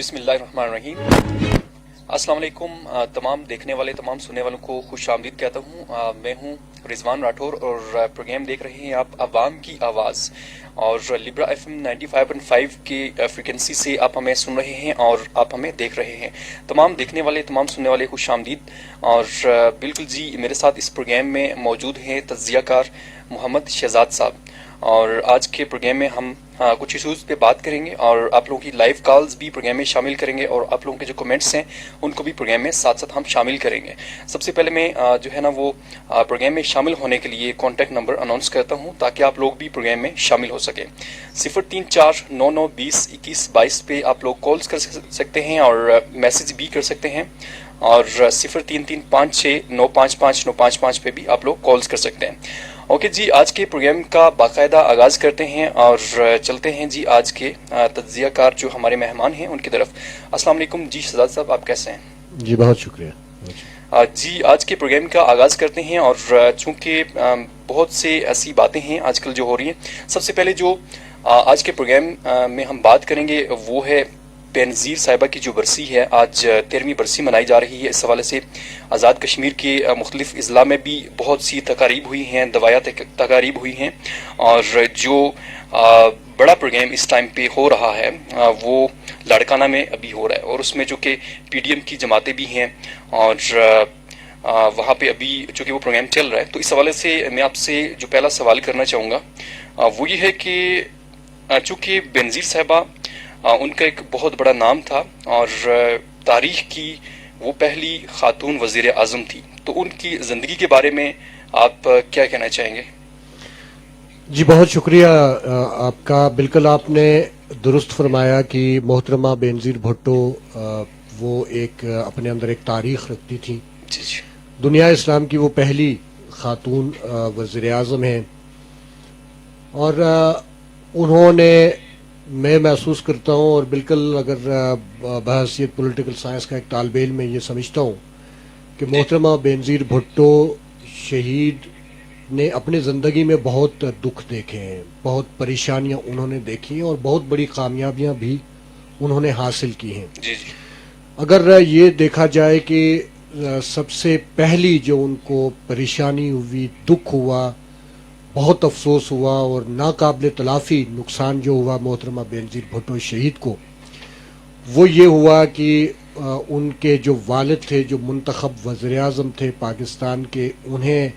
بسم اللہ الرحمن الرحیم۔ السلام علیکم تمام دیکھنے والے تمام سننے والوں کو خوش آمدید کہتا ہوں۔ میں ہوں رضوان راٹھور اور پروگرام دیکھ رہے ہیں آپ عوام کی آواز، اور لبرا ایف ایم 95.5 کی فریکوینسی سے آپ ہمیں سن رہے ہیں اور آپ ہمیں دیکھ رہے ہیں۔ تمام دیکھنے والے تمام سننے والے خوش آمدید۔ اور بالکل جی میرے ساتھ اس پروگرام میں موجود ہیں تجزیہ کار محمد شہزاد صاحب، اور آج کے پروگرام میں ہم کچھ ایشوز پہ بات کریں گے، اور آپ لوگوں کی لائیو کالز بھی پروگرام میں شامل کریں گے، اور آپ لوگوں کے جو کمنٹس ہیں ان کو بھی پروگرام میں ساتھ ساتھ ہم شامل کریں گے۔ سب سے پہلے میں جو ہے نا وہ پروگرام میں شامل ہونے کے لیے کانٹیکٹ نمبر اناؤنس کرتا ہوں تاکہ آپ لوگ بھی پروگرام میں شامل ہو سکیں۔ 0349920122 پہ آپ لوگ کالز کر سکتے ہیں اور میسج بھی کر سکتے ہیں، اور 0335695595 پہ بھی آپ لوگ کالز کر سکتے ہیں۔ اوکے جی، آج کے پروگرام کا باقاعدہ آغاز کرتے ہیں اور چلتے ہیں جی آج کے تجزیہ کار جو ہمارے مہمان ہیں ان کی طرف۔ السلام علیکم جی شہزاد صاحب، آپ کیسے ہیں؟ جی بہت شکریہ۔ جی آج کے پروگرام کا آغاز کرتے ہیں، اور چونکہ بہت سے ایسی باتیں ہیں آج کل جو ہو رہی ہیں، سب سے پہلے جو آج کے پروگرام میں ہم بات کریں گے وہ ہے بے نظیر صاحبہ کی جو برسی ہے۔ آج 13ویں برسی منائی جا رہی ہے۔ اس حوالے سے آزاد کشمیر کے مختلف اضلاع میں بھی بہت سی تقاریب ہوئی ہیں، دوائیا تقاریب ہوئی ہیں، اور جو بڑا پروگرام اس ٹائم پہ ہو رہا ہے وہ لاڑکانہ میں ابھی ہو رہا ہے، اور اس میں جو کہ پی ڈی ایم کی جماعتیں بھی ہیں، اور وہاں پہ ابھی چونکہ وہ پروگرام چل رہا ہے، تو اس حوالے سے میں آپ سے جو پہلا سوال کرنا چاہوں گا وہ یہ ہے کہ چونکہ بے نظیر صاحبہ ان کا ایک بہت بڑا نام تھا، اور تاریخ کی وہ پہلی خاتون وزیر اعظم تھی، تو ان کی زندگی کے بارے میں آپ کیا کہنا چاہیں گے؟ جی بہت شکریہ آپ کا۔ بالکل آپ نے درست فرمایا کہ محترمہ بے نظیر بھٹو وہ ایک اپنے اندر ایک تاریخ رکھتی تھی۔ جی جی دنیا اسلام کی وہ پہلی خاتون وزیر اعظم ہیں، اور انہوں نے، میں محسوس کرتا ہوں، اور بالکل اگر بحیثیت پولیٹیکل سائنس کا ایک طالب علم میں یہ سمجھتا ہوں کہ محترمہ بے نظیر بھٹو شہید نے اپنے زندگی میں بہت دکھ دیکھے ہیں، بہت پریشانیاں انہوں نے دیکھی ہیں، اور بہت بڑی کامیابیاں بھی انہوں نے حاصل کی ہیں۔ جی جی اگر یہ دیکھا جائے کہ سب سے پہلی جو ان کو پریشانی ہوئی، دکھ ہوا، بہت افسوس ہوا، اور ناقابل تلافی نقصان جو ہوا محترمہ بے نظیر بھٹو شہید کو، وہ یہ ہوا کہ ان کے جو والد تھے، جو منتخب وزیر اعظم تھے پاکستان کے، انہیں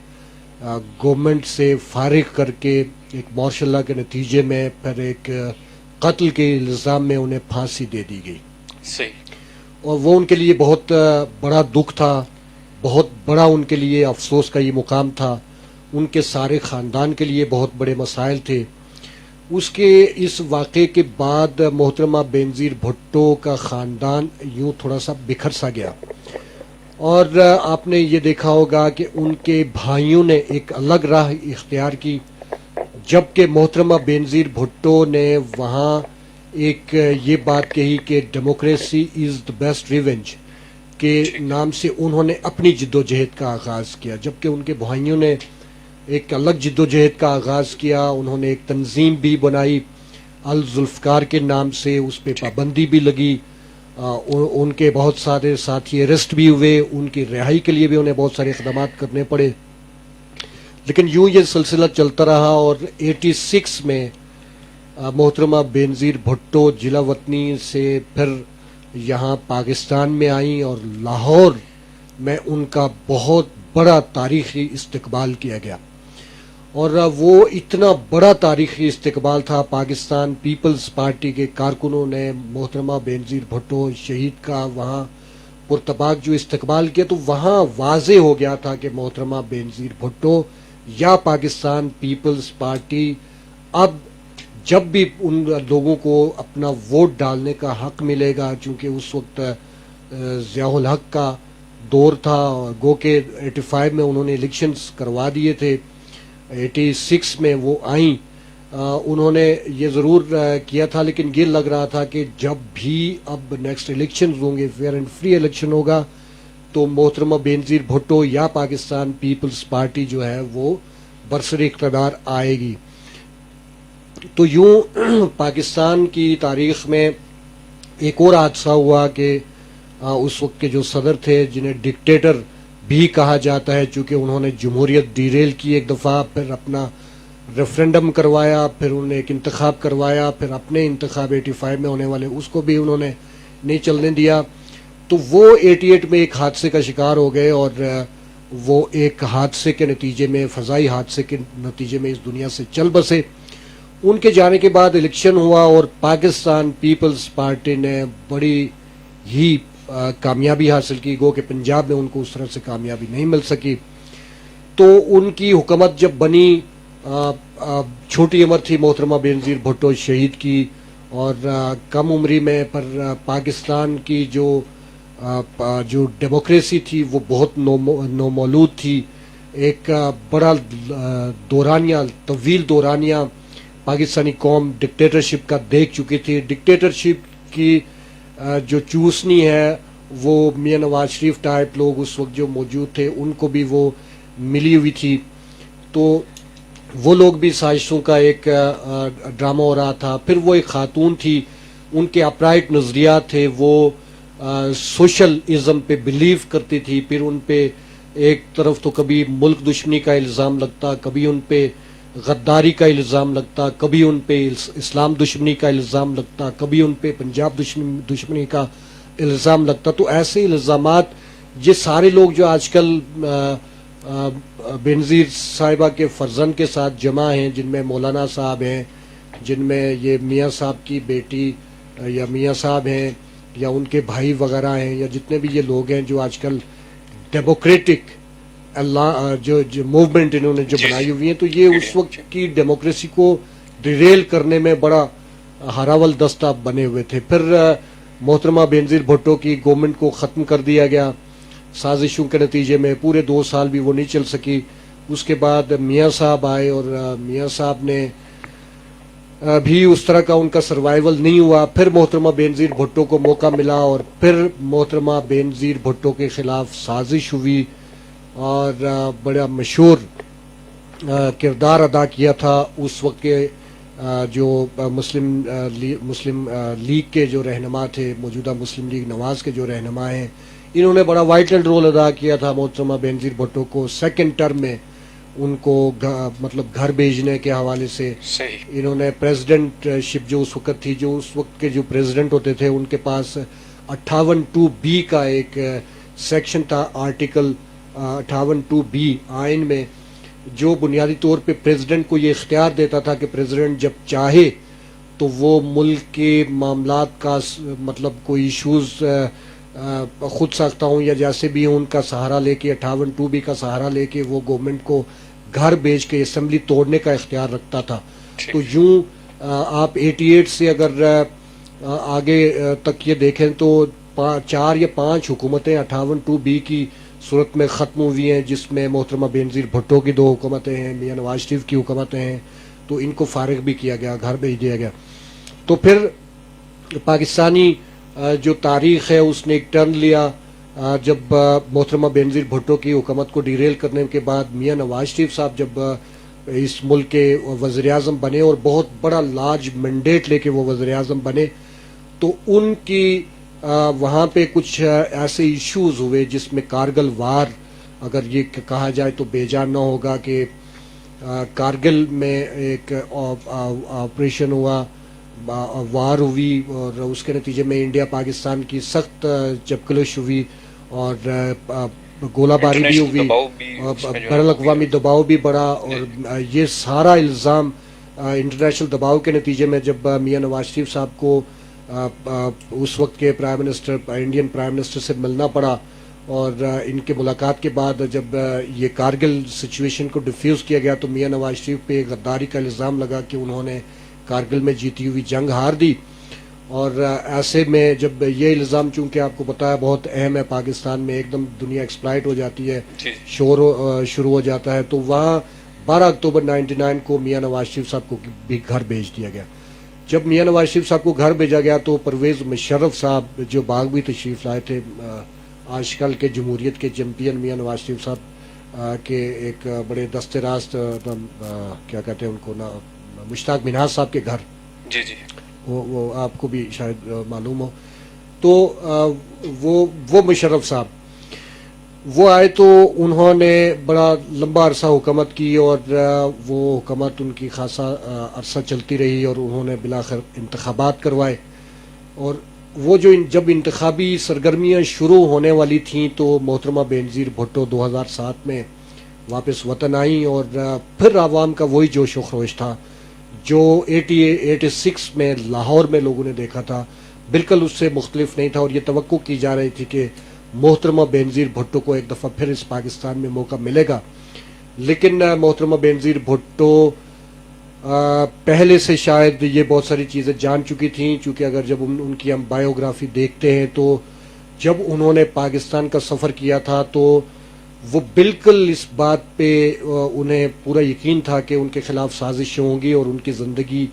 گورنمنٹ سے فارغ کر کے ایک مارشل لا کے نتیجے میں پھر ایک قتل کے الزام میں انہیں پھانسی دے دی گئی، صحیح۔ اور وہ ان کے لیے بہت بڑا دکھ تھا، بہت بڑا ان کے لیے افسوس کا یہ مقام تھا، ان کے سارے خاندان کے لیے بہت بڑے مسائل تھے۔ اس واقعے کے بعد محترمہ بے نظیر بھٹو کا خاندان یوں تھوڑا سا بکھر سا گیا، اور آپ نے یہ دیکھا ہوگا کہ ان کے بھائیوں نے ایک الگ راہ اختیار کی، جبکہ محترمہ بے نظیر بھٹو نے وہاں ایک یہ بات کہی کہ democracy is the best revenge کے نام سے انہوں نے اپنی جد و جہد کا آغاز کیا، جبکہ ان کے بھائیوں نے ایک الگ جد و جہد کا آغاز کیا۔ انہوں نے ایک تنظیم بھی بنائی الذوالفقار کے نام سے، اس پہ پابندی بھی لگی، ان کے بہت سارے ساتھی اریسٹ بھی ہوئے، ان کی رہائی کے لیے بھی انہیں بہت سارے اقدامات کرنے پڑے، لیکن یوں یہ سلسلہ چلتا رہا، اور 86 میں محترمہ بے نظیر بھٹو جلا وطنی سے پھر یہاں پاکستان میں آئیں، اور لاہور میں ان کا بہت بڑا تاریخی استقبال کیا گیا، اور وہ اتنا بڑا تاریخی استقبال تھا۔ پاکستان پیپلز پارٹی کے کارکنوں نے محترمہ بے نظیر بھٹو شہید کا وہاں پرتپاک جو استقبال کیا، تو وہاں واضح ہو گیا تھا کہ محترمہ بے نظیر بھٹو یا پاکستان پیپلز پارٹی اب جب بھی ان لوگوں کو اپنا ووٹ ڈالنے کا حق ملے گا، چونکہ اس وقت ضیاء الحق کا دور تھا، گو کہ 85 میں انہوں نے الیکشنز کروا دیے تھے، 86 میں وہ آئیں، انہوں نے یہ ضرور کیا تھا، لیکن یہ لگ رہا تھا کہ جب بھی اب نیکسٹ الیکشنز ہوں گے، فیئر اینڈ فری الیکشن ہوگا، تو محترمہ بے نظیر بھٹو یا پاکستان پیپلز پارٹی جو ہے وہ برسر اقتدار آئے گی۔ تو یوں پاکستان کی تاریخ میں ایک اور حادثہ ہوا کہ اس وقت کے جو صدر تھے جنہیں ڈکٹیٹر بھی کہا جاتا ہے، چونکہ انہوں نے جمہوریت ڈیریل کی ایک دفعہ، پھر اپنا ریفرینڈم کروایا، پھر انہوں نے ایک انتخاب کروایا، پھر اپنے انتخاب 85 میں ہونے والے اس کو بھی انہوں نے نہیں چلنے دیا، تو وہ 88 میں ایک حادثے کا شکار ہو گئے، اور وہ ایک حادثے کے نتیجے میں، فضائی حادثے کے نتیجے میں اس دنیا سے چل بسے۔ ان کے جانے کے بعد الیکشن ہوا اور پاکستان پیپلز پارٹی نے بڑی ہی کامیابی حاصل کی، گو کہ پنجاب میں ان کو اس طرح سے کامیابی نہیں مل سکی۔ تو ان کی حکومت جب بنی، چھوٹی عمر تھی محترمہ بینظیر بھٹو شہید کی، اور کم عمری میں، پر پاکستان کی جو ڈیموکریسی تھی وہ بہت نومولود تھی۔ ایک بڑا دورانیہ، طویل دورانیہ پاکستانی قوم ڈکٹیٹرشپ کا دیکھ چکی تھی۔ ڈکٹیٹرشپ کی جو چوسنی ہے وہ میاں نواز شریف ٹائپ لوگ اس وقت جو موجود تھے ان کو بھی وہ ملی ہوئی تھی، تو وہ لوگ بھی سازشوں کا ایک ڈرامہ ہو رہا تھا۔ پھر وہ ایک خاتون تھی، ان کے اپرائٹ نظریات تھے، وہ سوشل ازم پہ بلیو کرتی تھی، پھر ان پہ ایک طرف تو کبھی ملک دشمنی کا الزام لگتا، کبھی ان پہ غداری کا الزام لگتا، کبھی ان پہ اسلام دشمنی کا الزام لگتا، کبھی ان پہ پنجاب دشمنی کا الزام لگتا۔ تو ایسے الزامات یہ سارے لوگ جو آج کل بینظیر صاحبہ کے فرزند کے ساتھ جمع ہیں، جن میں مولانا صاحب ہیں، جن میں یہ میاں صاحب کی بیٹی یا میاں صاحب ہیں، یا ان کے بھائی وغیرہ ہیں، یا جتنے بھی یہ لوگ ہیں جو آج کل ڈیموکریٹک جو موومنٹ انہوں نے جو بنائی ہوئی ہیں، تو یہ اس وقت کی ڈیموکریسی کو ڈیریل کرنے میں بڑا ہراول دستہ بنے ہوئے تھے۔ پھر محترمہ بینظیر بھٹو کی گورنمنٹ کو ختم کر دیا گیا سازشوں کے نتیجے میں، پورے 2 سال بھی وہ نہیں چل سکی۔ اس کے بعد میاں صاحب آئے، اور میاں صاحب نے بھی اس طرح کا ان کا سروائیول نہیں ہوا۔ پھر محترمہ بینظیر بھٹو کو موقع ملا، اور پھر محترمہ بینظیر بھٹو کے خلاف سازش ہوئی، اور بڑا مشہور کردار ادا کیا تھا اس وقت کے جو مسلم لیگ کے جو رہنما تھے، موجودہ مسلم لیگ نواز کے جو رہنما ہیں، انہوں نے بڑا وائٹل رول ادا کیا تھا محترمہ بینظیر بھٹو کو سیکنڈ ٹرم میں، ان کو مطلب گھر بھیجنے کے حوالے سے۔ صحیح۔ انہوں نے پریزیڈنٹ شپ جو اس وقت تھی، جو اس وقت کے جو پریزیڈنٹ ہوتے تھے ان کے پاس 58(2)B کا ایک سیکشن تھا، آرٹیکل 58(2)B آئین میں، جو بنیادی طور پہ پریزیڈنٹ کو یہ اختیار دیتا تھا کہ پریزیڈنٹ جب چاہے تو وہ ملک کے معاملات کا مطلب کوئی ایشوز خود ساختہ ہوں یا جیسے بھی ان کا سہارا لے کے، 58(2)B کا سہارا لے کے وہ گورنمنٹ کو گھر بھیج کے اسمبلی توڑنے کا اختیار رکھتا تھا۔ تو یوں آپ 88 سے اگر آگے تک یہ دیکھیں تو 4 یا 5 حکومتیں 58(2)B کی صورت میں ختم ہوئی ہیں، جس میں محترمہ بینظیر بھٹو کی 2 حکومتیں ہیں، میاں نواز شریف کی حکومتیں ہیں، تو ان کو فارغ بھی کیا گیا، گھر بھیج دیا گیا۔ تو پھر پاکستانی جو تاریخ ہے اس نے ایک ٹرن لیا جب محترمہ بینظیر بھٹو کی حکومت کو ڈیریل کرنے کے بعد میاں نواز شریف صاحب جب اس ملک کے وزیر اعظم بنے، اور بہت بڑا لارج مینڈیٹ لے کے وہ وزیر اعظم بنے، تو ان کی وہاں پہ کچھ ایسے ایشوز ہوئے جس میں کارگل وار، اگر یہ کہا جائے تو بے جان نہ ہوگا کہ کارگل میں ایک آپریشن ہوا، وار ہوئی، اور اس کے نتیجے میں انڈیا پاکستان کی سخت چپکلش ہوئی، اور گولہ باری بھی ہوئی، بین الاقوامی دباؤ بھی بڑھا، اور یہ سارا الزام انٹرنیشنل دباؤ کے نتیجے میں جب میاں نواز شریف صاحب کو اس وقت کے prime minister, Indian prime minister سے ملنا پڑا، اور ان کے ملاقات کے بعد جب یہ کارگل سچویشن کو ڈیفیوز کیا گیا تو میاں نواز شریف پہ غداری کا الزام لگا کہ انہوں نے کارگل میں جیتی ہوئی جنگ ہار دی، اور ایسے میں جب یہ الزام چونکہ آپ کو پتا ہے بہت اہم ہے پاکستان میں، ایک دم دنیا ایکسپلائٹ ہو جاتی ہے، شور شروع ہو جاتا ہے، تو وہاں 12 اکتوبر 99 کو میاں نواز شریف صاحب کو بھی گھر بھیج دیا گیا۔ جب میاں نواز شریف صاحب کو گھر بھیجا گیا تو پرویز مشرف صاحب جو باغ بھی تشریف لائے تھے، آج کل کے جمہوریت کے چیمپئن میاں نواز شریف صاحب کے ایک بڑے دست راست کیا کہتے ہیں ان کو نا، مشتاق منہاج صاحب کے گھر، جی جی، وہ آپ کو بھی شاید معلوم ہو. تو وہ مشرف صاحب وہ آئے تو انہوں نے بڑا لمبا عرصہ حکومت کی اور وہ حکومت ان کی خاصا عرصہ چلتی رہی اور انہوں نے بلاخر انتخابات کروائے. اور وہ جو جب انتخابی سرگرمیاں شروع ہونے والی تھیں تو محترمہ بینظیر بھٹو 2007 میں واپس وطن آئیں اور پھر عوام کا وہی جوش و خروش تھا جو 86 میں لاہور میں لوگوں نے دیکھا تھا. بالکل اس سے مختلف نہیں تھا اور یہ توقع کی جا رہی تھی کہ محترمہ بینظیر بھٹو کو ایک دفعہ پھر اس پاکستان میں موقع ملے گا. لیکن محترمہ بینظیر بھٹو پہلے سے شاید یہ بہت ساری چیزیں جان چکی تھیں, چونکہ اگر جب ان کی ہم بایوگرافی دیکھتے ہیں تو جب انہوں نے پاکستان کا سفر کیا تھا تو وہ بالکل اس بات پہ انہیں پورا یقین تھا کہ ان کے خلاف سازش ہوں گی اور ان کی زندگی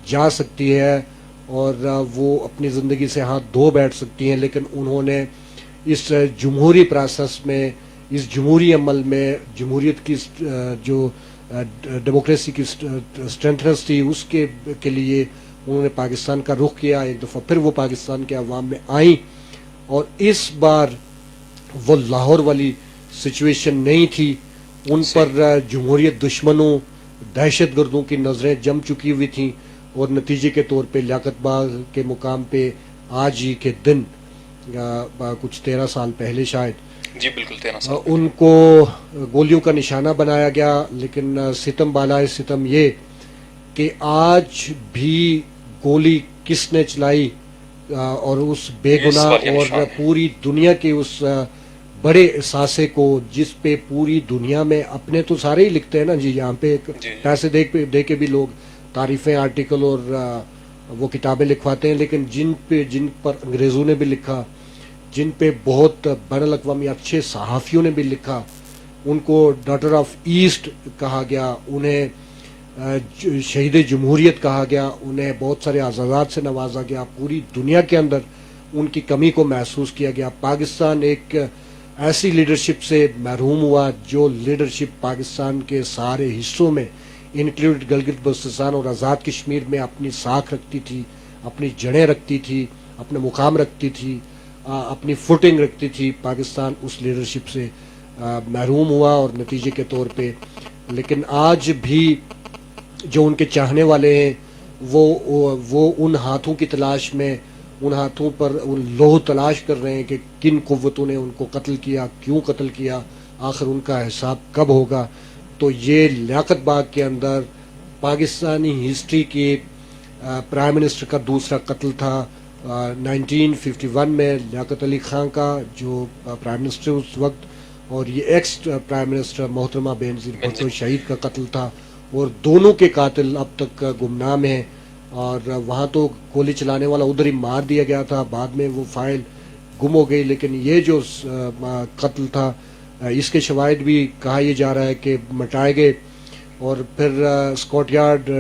جا سکتی ہے اور وہ اپنی زندگی سے ہاتھ دھو بیٹھ سکتی ہیں. لیکن انہوں نے اس جمہوری پروسیس میں, اس جمہوری عمل میں, جمہوریت کی جو ڈیموکریسی کی اسٹرینتھنس تھی اس کے لیے انہوں نے پاکستان کا رخ کیا. ایک دفعہ پھر وہ پاکستان کے عوام میں آئیں اور اس بار وہ لاہور والی سچویشن نہیں تھی. ان پر جمہوریت دشمنوں, دہشت گردوں کی نظریں جم چکی ہوئی تھیں اور نتیجے کے طور پہ لیاقت باغ کے مقام پہ آج ہی کے دن کچھ 13 سال پہلے شاید جی بالکل 13 سال ان کو گولیوں کا نشانہ بنایا گیا. لیکن ستم بالائے ستم یہ کہ آج بھی گولی کس نے چلائی اور اس بے گناہ اور پوری دنیا کے اس بڑے اثاثے کو جس پہ پوری دنیا میں اپنے تو سارے ہی لکھتے ہیں نا جی, یہاں پہ پیسے دے کے بھی لوگ تعریفیں آرٹیکل اور وہ کتابیں لکھواتے ہیں, لیکن جن پر انگریزوں نے بھی لکھا, جن پہ بہت بین الاقوامی اچھے صحافیوں نے بھی لکھا, ان کو ڈاٹر آف ایسٹ کہا گیا, انہیں شہید جمہوریت کہا گیا, انہیں بہت سارے اعزازات سے نوازا گیا, پوری دنیا کے اندر ان کی کمی کو محسوس کیا گیا. پاکستان ایک ایسی لیڈرشپ سے محروم ہوا جو لیڈرشپ پاکستان کے سارے حصوں میں انکلوڈ گلگت بلتستان اور آزاد کشمیر میں اپنی ساکھ رکھتی تھی, اپنی جڑیں رکھتی تھی, اپنے مقام رکھتی تھی, اپنی فوٹنگ رکھتی تھی. پاکستان اس لیڈرشپ سے محروم ہوا اور نتیجے کے طور پہ لیکن آج بھی جو ان کے چاہنے والے ہیں وہ ان ہاتھوں کی تلاش میں, ان ہاتھوں پر ان لوہ تلاش کر رہے ہیں کہ کن قوتوں نے ان کو قتل کیا, کیوں قتل کیا, آخر ان کا حساب کب ہوگا. تو یہ لیاقت باغ کے اندر پاکستانی ہسٹری کی پرائم منسٹر کا دوسرا قتل تھا. 1951 میں لیاقت علی خان کا جو پرائم منسٹر اس وقت, اور یہ ایکس پرائم منسٹر محترمہ بینظیر بھٹو شہید کا قتل تھا اور دونوں کے قاتل اب تک گمنام ہیں. اور وہاں تو گولی چلانے والا ادھر ہی مار دیا گیا تھا, بعد میں وہ فائل گم ہو گئی. لیکن یہ جو قتل تھا اس کے شواہد بھی کہا یہ جا رہا ہے کہ مٹائے گئے اور پھر اسکاٹ یارڈ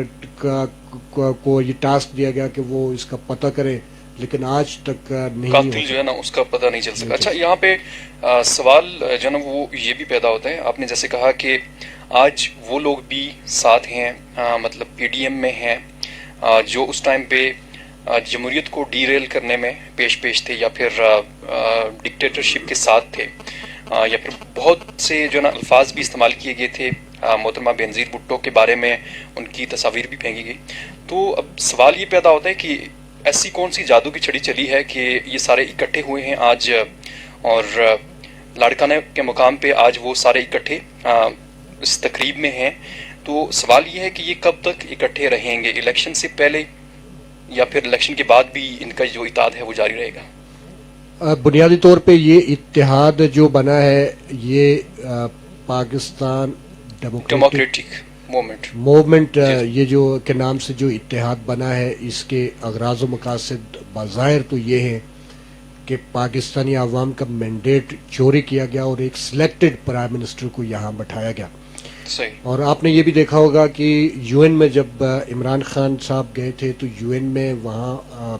کو یہ ٹاسک دیا گیا کہ وہ اس کا پتہ کرے, لیکن آج تک نہیں قاتل جو ہے نا اس کا پتہ نہیں چل سکا. اچھا یہاں پہ سوال جو ہے نا وہ یہ بھی پیدا ہوتا ہے, آپ نے جیسے کہا کہ آج وہ لوگ بھی ساتھ ہیں, مطلب پی ڈی ایم میں ہیں جو اس ٹائم پہ جمہوریت کو ڈی ریل کرنے میں پیش تھے یا پھر ڈکٹیٹرشپ کے ساتھ تھے, یا پھر بہت سے جو نا الفاظ بھی استعمال کیے گئے تھے محترمہ بینظیر بھٹو کے بارے میں, ان کی تصاویر بھی پھینکی گئی. تو اب سوال یہ پیدا ہوتا ہے کہ ایسی کون سی جادو کی چھڑی چلی ہے کہ یہ سارے اکٹھے ہوئے ہیں آج اور لاڑکانہ کے مقام پہ آج وہ سارے اکٹھے اس تقریب میں ہیں. تو سوال یہ ہے کہ یہ کب تک اکٹھے رہیں گے, الیکشن سے پہلے یا پھر الیکشن کے بعد بھی ان کا جو اتحاد ہے وہ جاری رہے گا؟ بنیادی طور پہ یہ اتحاد جو بنا ہے یہ پاکستان ڈیموکریٹک موومنٹ یہ جو کے نام سے جو اتحاد بنا ہے, اس کے اغراض و مقاصد بظاہر تو یہ ہے کہ پاکستانی عوام کا مینڈیٹ چوری کیا گیا اور ایک سلیکٹڈ پرائم منسٹر کو یہاں بٹھایا گیا. صحیح. اور آپ نے یہ بھی دیکھا ہوگا کہ یو این میں جب عمران خان صاحب گئے تھے تو یو این میں وہاں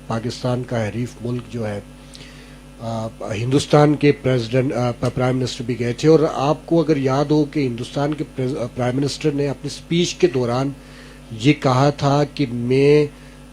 پاکستان کا حریف ملک جو ہے ہندوستان کے پرائم منسٹر بھی گئے تھے. اور آپ کو اگر یاد ہو کہ ہندوستان کے پرائم منسٹر نے اپنی سپیچ کے دوران یہ کہا تھا کہ میں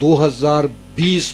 2020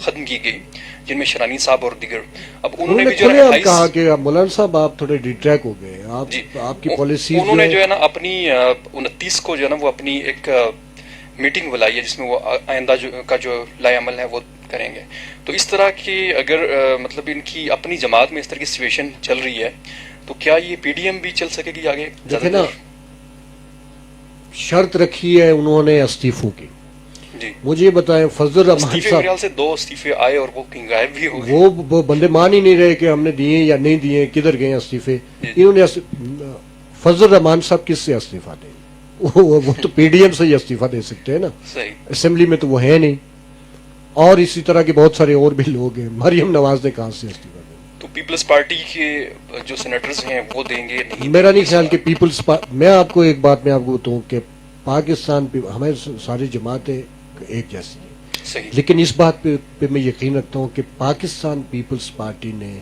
ختم کی گئی جن میں شرانی صاحب اور دیگر. اب انہوں انہوں نے نے بھی جو کھلے ہے آپ کہا کہ مولانا صاحب آپ تھوڑے ڈیٹریک ہو گئے, جی آپ کی پالیسیز انہوں نے جو ہے نا اپنی 29 کو جو ہے نا وہ اپنی ایک میٹنگ بلائی ہے جس میں وہ آئندہ کا جو لائے عمل ہے وہ کریں گے. تو اس طرح کی اگر مطلب ان کی اپنی جماعت میں اس طرح کی سچویشن چل رہی ہے تو کیا یہ پی ڈی ایم بھی چل سکے گی آگے؟ دیکھیں نا, شرط رکھی ہے انہوں نے استعفوں کی. جی مجھے بتائیں فضل الرحمان میرے صاحب, خیال سے 2 استعفے آئے اور وہ کہیں غائب بھی ہو گئے. وہ بندے مان ہی نہیں رہے کہ ہم نے دیے یا نہیں دیے, کدھر گئے استعفے. انہوں نے فضل الرحمان صاحب کس سے استعفیٰ دیں؟ وہ تو پی ڈی ایم سے ہی استعفیٰ دے سکتے ہیں نا, صحیح. اسمبلی میں تو وہ ہے نہیں. اور اسی طرح کے بہت سارے اور بھی لوگ ہیں. مریم نواز نے کہاں سے استعفیٰ دیں؟ تو پیپلز پارٹی کے جو سینیٹرز ہیں وہ دیں گے نہیں؟ میرا نہیں خیال کہ پیپلز میں آپ کو ایک بات میں آپ کو بتاؤں کہ پاکستان ہمیں ساری جماعتیں ایک جیسی ہیں, صحیح. لیکن اس بات پہ میں یقین رکھتا ہوں کہ پاکستان پیپلز پارٹی نے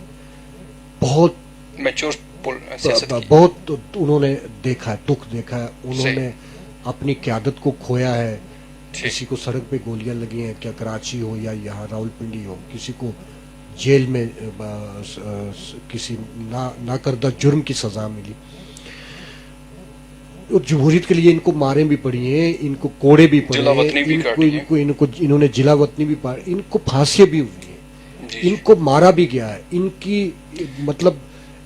بہت میچور سیاست کی. بہت انہوں نے دیکھا ہے, دکھ دیکھا ہے. انہوں صحیح. نے اپنی قیادت کو کھویا ہے. ٹھیک. کسی کو سڑک پہ گولیاں لگی ہیں, کیا کراچی ہو یا یہاں راول پنڈی ہو, کسی کو جیل میں کسی نہ کردہ جرم کی سزا ملی. اور جمہوریت کے لیے ان کو ماریں بھی پڑی ہیں, ان کو کوڑے بھی پڑے جلا ہیں, وطنی بھی کاٹی ہے. انہوں نے جلا وطنی بھی پاڑی, ان کو پھانسیاں بھی ہوئی ہیں, جی ان کو مارا بھی گیا ہے. ان کی مطلب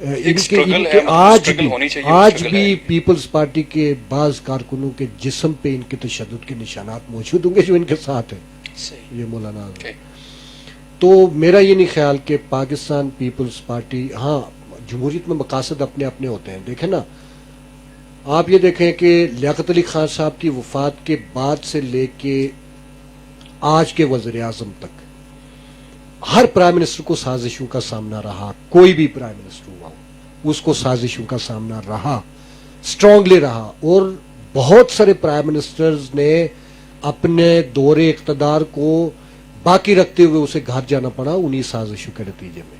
ایک struggle ہے, struggle ہونی چاہیے, آج struggle بھی ہے. پیپلز پارٹی کے بعض کارکنوں کے جسم پہ ان کے تشدد کے نشانات موجود ہوں گے جو ان کے ساتھ ہیں. صحیح. یہ مولانا Okay. تو میرا یہ نہیں خیال کہ پاکستان پیپلز پارٹی, ہاں جمہوریت میں مقاصد اپنے اپنے ہوتے ہیں. دیکھیں نا, آپ یہ دیکھیں کہ لیاقت علی خان صاحب کی وفات کے بعد سے لے کے آج کے وزیر اعظم تک ہر پرائم منسٹر کو سازشوں کا سامنا رہا. کوئی بھی پرائم منسٹر ہوا ہو اس کو سازشوں کا سامنا رہا, اسٹرانگلی رہا. اور بہت سارے پرائم منسٹرز نے اپنے دور اقتدار کو باقی رکھتے ہوئے اسے گھر جانا پڑا انہی سازشوں کے نتیجے میں.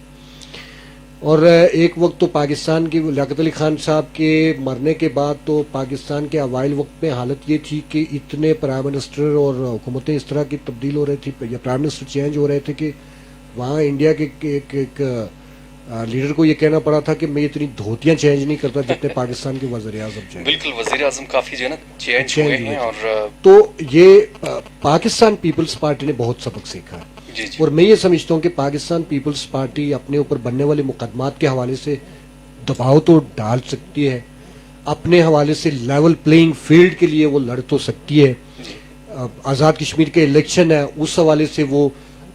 اور ایک وقت تو پاکستان کی لیاقت علی خان صاحب کے مرنے کے بعد تو پاکستان کے اوائل وقت میں حالت یہ تھی کہ اتنے پرائم منسٹر اور حکومتیں اس طرح کی تبدیل ہو رہی تھی یا پرائم منسٹر چینج ہو رہے تھے کہ وہاں انڈیا کے ایک لیڈر کو یہ کہنا پڑا تھا کہ میں اتنی دھوتیاں چینج نہیں کرتا جتنے پاکستان کے وزیر اعظم چینج. بالکل, وزیر اعظم کافی جو ہے نا چینج ہوئے ہیں. اور تو یہ پاکستان پیپلز پارٹی نے بہت سبق سیکھا ہے. جی جی اور میں یہ سمجھتا ہوں کہ پاکستان پیپلز پارٹی اپنے اوپر بننے والے مقدمات کے حوالے سے دباؤ تو ڈال سکتی ہے, اپنے حوالے سے لیول پلینگ فیلڈ کے لیے وہ لڑ تو سکتی ہے. آزاد کشمیر کے الیکشن ہے اس حوالے سے وہ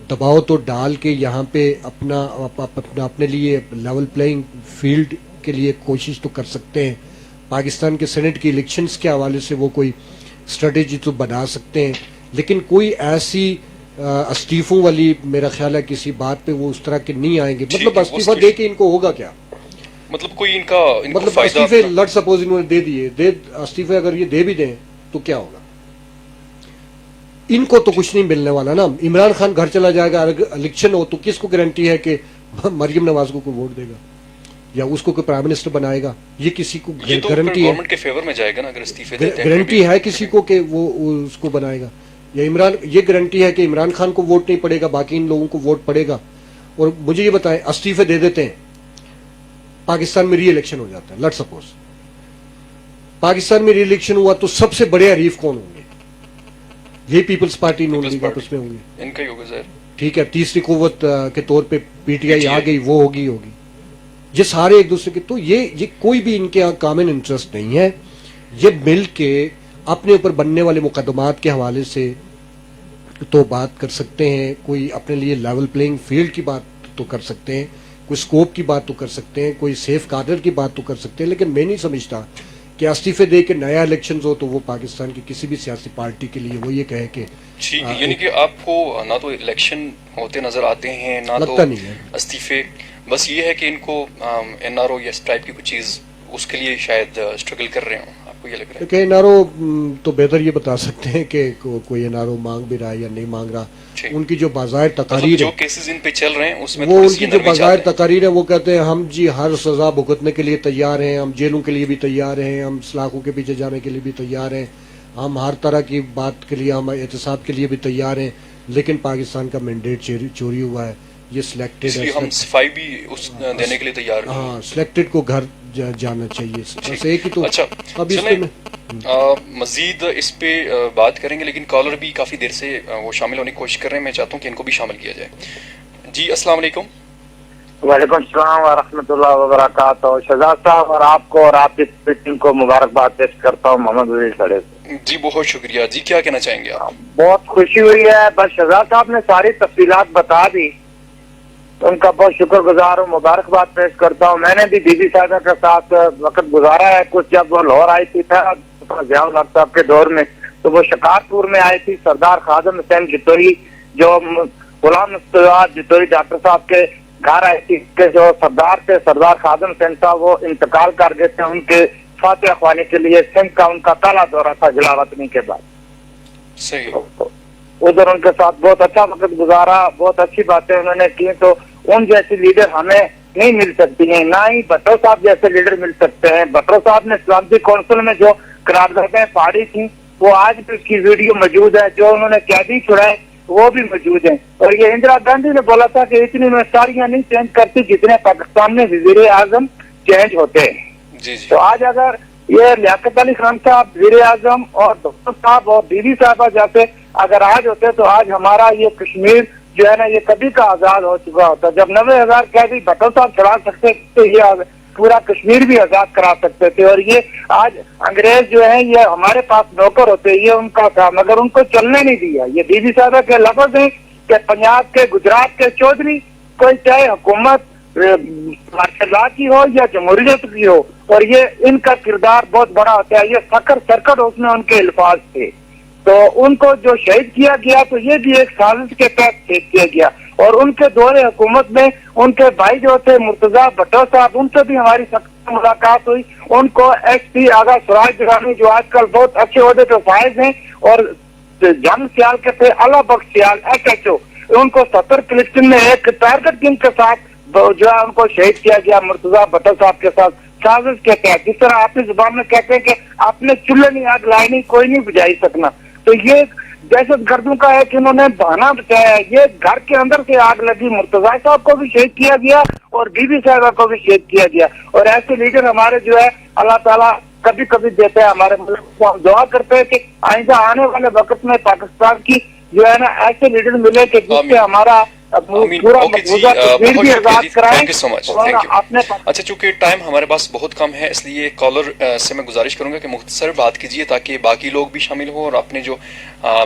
دباؤ تو ڈال کے یہاں پہ اپنے لیے لیول پلینگ فیلڈ کے لیے کوشش تو کر سکتے ہیں. پاکستان کے سینٹ کی الیکشنز کے حوالے سے وہ کوئی اسٹریٹجی تو بنا سکتے ہیں, لیکن کوئی ایسی استعفوں والی میرا خیال ہے کسی بات پہ وہ اس طرح کے نہیں آئیں گے. مطلب استعفیٰ دے کے ان کو ہوگا کیا؟ مطلب کوئی ان کا مطلب استعفے لٹ سپوز انہوں نے دے دیے, استعفے اگر یہ دے بھی دیں تو کیا ہوگا؟ ان کو تو کچھ نہیں ملنے والا نا. عمران خان گھر چلا جائے گا, اگر الیکشن ہو تو کس کو گارنٹی ہے کہ مریم نواز کو کوئی ووٹ دے گا یا اس کو کوئی پرائم منسٹر بنائے گا؟ یہ کسی کو گارنٹی ہے؟ گورنمنٹ کے فیور میں جائے گا نا اگر استعفے دیتے ہیں. گارنٹی ہے کسی کو کہ وہ اس کو بنائے گا؟ یا یہ گارنٹی ہے کہ عمران خان کو ووٹ نہیں پڑے گا, باقی ان لوگوں کو ووٹ پڑے گا؟ اور مجھے یہ بتائیں, استعفے دے دیتے ہیں, پاکستان میں ری الیکشن ہو جاتا ہے, لیٹ سپوز پاکستان میں ری الیکشن ہوا تو سب سے بڑے حریف کون ہوں گے؟ یہ پیپلز پارٹی نون لیگ آپس میں ہوں گے, ان کا ہی ہوگا ظاہر. ٹھیک ہے, تیسری قوت کے طور پہ پی ٹی آئی آ گئی, وہ ہوگی. یہ سارے ایک دوسرے کے, تو یہ کوئی بھی ان کے یہاں کامن انٹرسٹ نہیں ہے. یہ مل کے اپنے اوپر بننے والے مقدمات کے حوالے سے تو بات کر سکتے ہیں, کوئی اپنے لیے لیول پلینگ فیلڈ کی بات تو کر سکتے ہیں, کوئی سکوپ کی بات تو کر سکتے ہیں, کوئی سیف کارڈر کی بات تو کر سکتے ہیں, لیکن میں نہیں سمجھتا کہ استعفے دے کے نیا الیکشنز ہو تو وہ پاکستان کی کسی بھی سیاسی پارٹی کے لیے وہ یہ کہے کہ ٹھیک ہے. یعنی کہ آپ کو نہ تو الیکشن ہوتے نظر آتے ہیں نہ تو استعفے, بس یہ ہے کہ ان کو این آر او یا اس ٹائپ کی کوئی چیز اس کے لیے شاید اسٹرگل کر رہے ہوں. آپ کو یہ لگ رہا ہے کہ این آر او تو بہتر یہ بتا سکتے ہیں کہ کوئی این آر او مانگ بھی رہا ہے یا نہیں مانگ رہا. ان کی جو باظاہر تقاریر جو کیسز ان پہ چل رہے ہیں اس میں وہ ان کی جو باظاہر تقاریر ہے وہ کہتے ہیں ہم جی ہر سزا بھگتنے کے لیے تیار ہیں, ہم جیلوں کے لیے بھی تیار ہیں, ہم سلاخوں کے پیچھے جانے کے لیے بھی تیار ہیں, ہم ہر طرح کی بات کے لیے, ہم احتساب کے لیے بھی تیار ہیں, لیکن پاکستان کا مینڈیٹ چوری ہوا ہے. یہ سلیکٹڈ اس لیے ہم صفائی بھی اس دینے کے لیے تیار ہیں. ہاں سلیکٹڈ کو گھر جانا چاہیے. بس ایک ہی تو اچھا اب اس پہ مزید اس پہ بات کریں گے، لیکن کالر بھی کافی دیر سے وہ شامل ہونے کی کوشش کر رہے ہیں. میں چاہتا ہوں کہ ان کو بھی شامل کیا جائے. جی السلام علیکم. وعلیکم السلام ورحمۃ اللہ وبرکاتہ. شہزاد صاحب اور آپ کو اور آپ کی ٹیم کو مبارکباد پیش کرتا ہوں. محمد وزیر سڑے سے. جی بہت شکریہ. جی کیا کہنا چاہیں گے آپ؟ بہت خوشی ہوئی ہے. بس شہزاد صاحب نے ساری تفصیلات بتا دی، ان کا بہت شکر گزار ہوں، مبارکباد پیش کرتا ہوں. میں نے بھی بی بی صاحبہ کے ساتھ وقت گزارا ہے. کچھ جب وہ لاہور آئی تھی تھا ضیاء الحق صاحب کے دور میں، تو وہ شکارپور میں آئی تھی. سردار خادم حسین جتوئی جو غلام مستفی جتوئی ڈاکٹر صاحب کے گھر آئی تھی، کہ جو سردار تھے سردار خادم حسین صاحب وہ انتقال کر گئے تھے. ان کے فاتح خوانے کے لیے سندھ کا ان کا پہلا دورہ تھا جلا وطنی کے بعد. صحیح. ادھر ان کے ساتھ بہت اچھا وقت گزارا، بہت اچھی باتیں انہوں نے کی. تو ان جیسی لیڈر ہمیں نہیں مل سکتی ہیں، نہ ہی بھٹو صاحب جیسے لیڈر مل سکتے ہیں. بھٹو صاحب نے سلامتی کونسل میں جو قراردادیں پاڑی تھیں وہ آج بھی اس کی ویڈیو موجود ہے. جو انہوں نے قیدی چھڑائے وہ بھی موجود ہیں. اور یہ اندرا گاندھی نے بولا تھا کہ اتنی میں ساریاں نہیں چینج کرتی جتنے پاکستان میں وزیر اعظم چینج ہوتے ہیں. جی جی. تو آج اگر یہ لیاقت علی خان صاحب وزیر اعظم اور ڈاکٹر صاحب اور بی بی صاحبہ جیسے اگر آج ہوتے تو آج ہمارا یہ کشمیر جو ہے نا یہ کبھی کا آزاد ہو چکا ہوتا. جب 90,000 قیدی بھٹو صاحب چڑھا سکتے تو یہ پورا کشمیر بھی آزاد کرا سکتے تھے. اور یہ آج انگریز جو ہیں یہ ہمارے پاس نوکر ہوتے، یہ ان کا تھا مگر ان کو چلنے نہیں دیا. یہ بی بی صاحبہ کے لفظ ہیں کہ پنجاب کے گجرات کے چودھری کوئی چاہے حکومت مارشل لا کی ہو یا جمہوریت کی ہو، اور یہ ان کا کردار بہت بڑا ہوتا ہے. یہ فخر سرکٹ اس میں ان کے الفاظ تھے. تو ان کو جو شہید کیا گیا تو یہ بھی ایک سازش کے تحت شہید کیا گیا. اور ان کے دور حکومت میں ان کے بھائی جو تھے مرتضیٰ بھٹو صاحب، ان سے بھی ہماری سخت ملاقات ہوئی. ان کو ایس پی آغا سراج درانی جو آج کل بہت اچھے عہدے پہ فائز ہیں، اور جنگ سیال کے تھے اللہ بخش سیال SHO، ان کو 70 کلکشن میں ایک ٹارگٹ کنگ کے ساتھ جو ہے ان کو شہید کیا گیا مرتضیٰ بھٹو صاحب کے ساتھ سازش کے تحت. جس طرح آپ کی زبان میں کہتے ہیں کہ آپ نے چولہے نہیں آگ لائی نہیں کوئی نہیں بجھائی سکنا، تو یہ دہشت گردوں کا ہے کہ انہوں نے بہانا بچایا. یہ گھر کے اندر سے آگ لگی، مرتضیٰ صاحب کو بھی شہید کیا گیا اور بی بی صاحبہ کو بھی شہید کیا گیا. اور ایسے لیڈر ہمارے جو ہے اللہ تعالیٰ کبھی کبھی دیتے ہیں ہمارے ملک کو. ہم دعا کرتے ہیں کہ آئندہ آنے والے وقت میں پاکستان کی جو ہے نا ایسے لیڈر ملے کہ جس سے ہمارا پورا مقبوضہ کشمیر بھی آزاد کرائیں. اچھا چونکہ ٹائم ہمارے پاس بہت کم ہے، اس لیے کالر سے میں گزارش کروں گا کہ مختصر بات کیجیے تاکہ باقی لوگ بھی شامل ہوں اور اپنے جو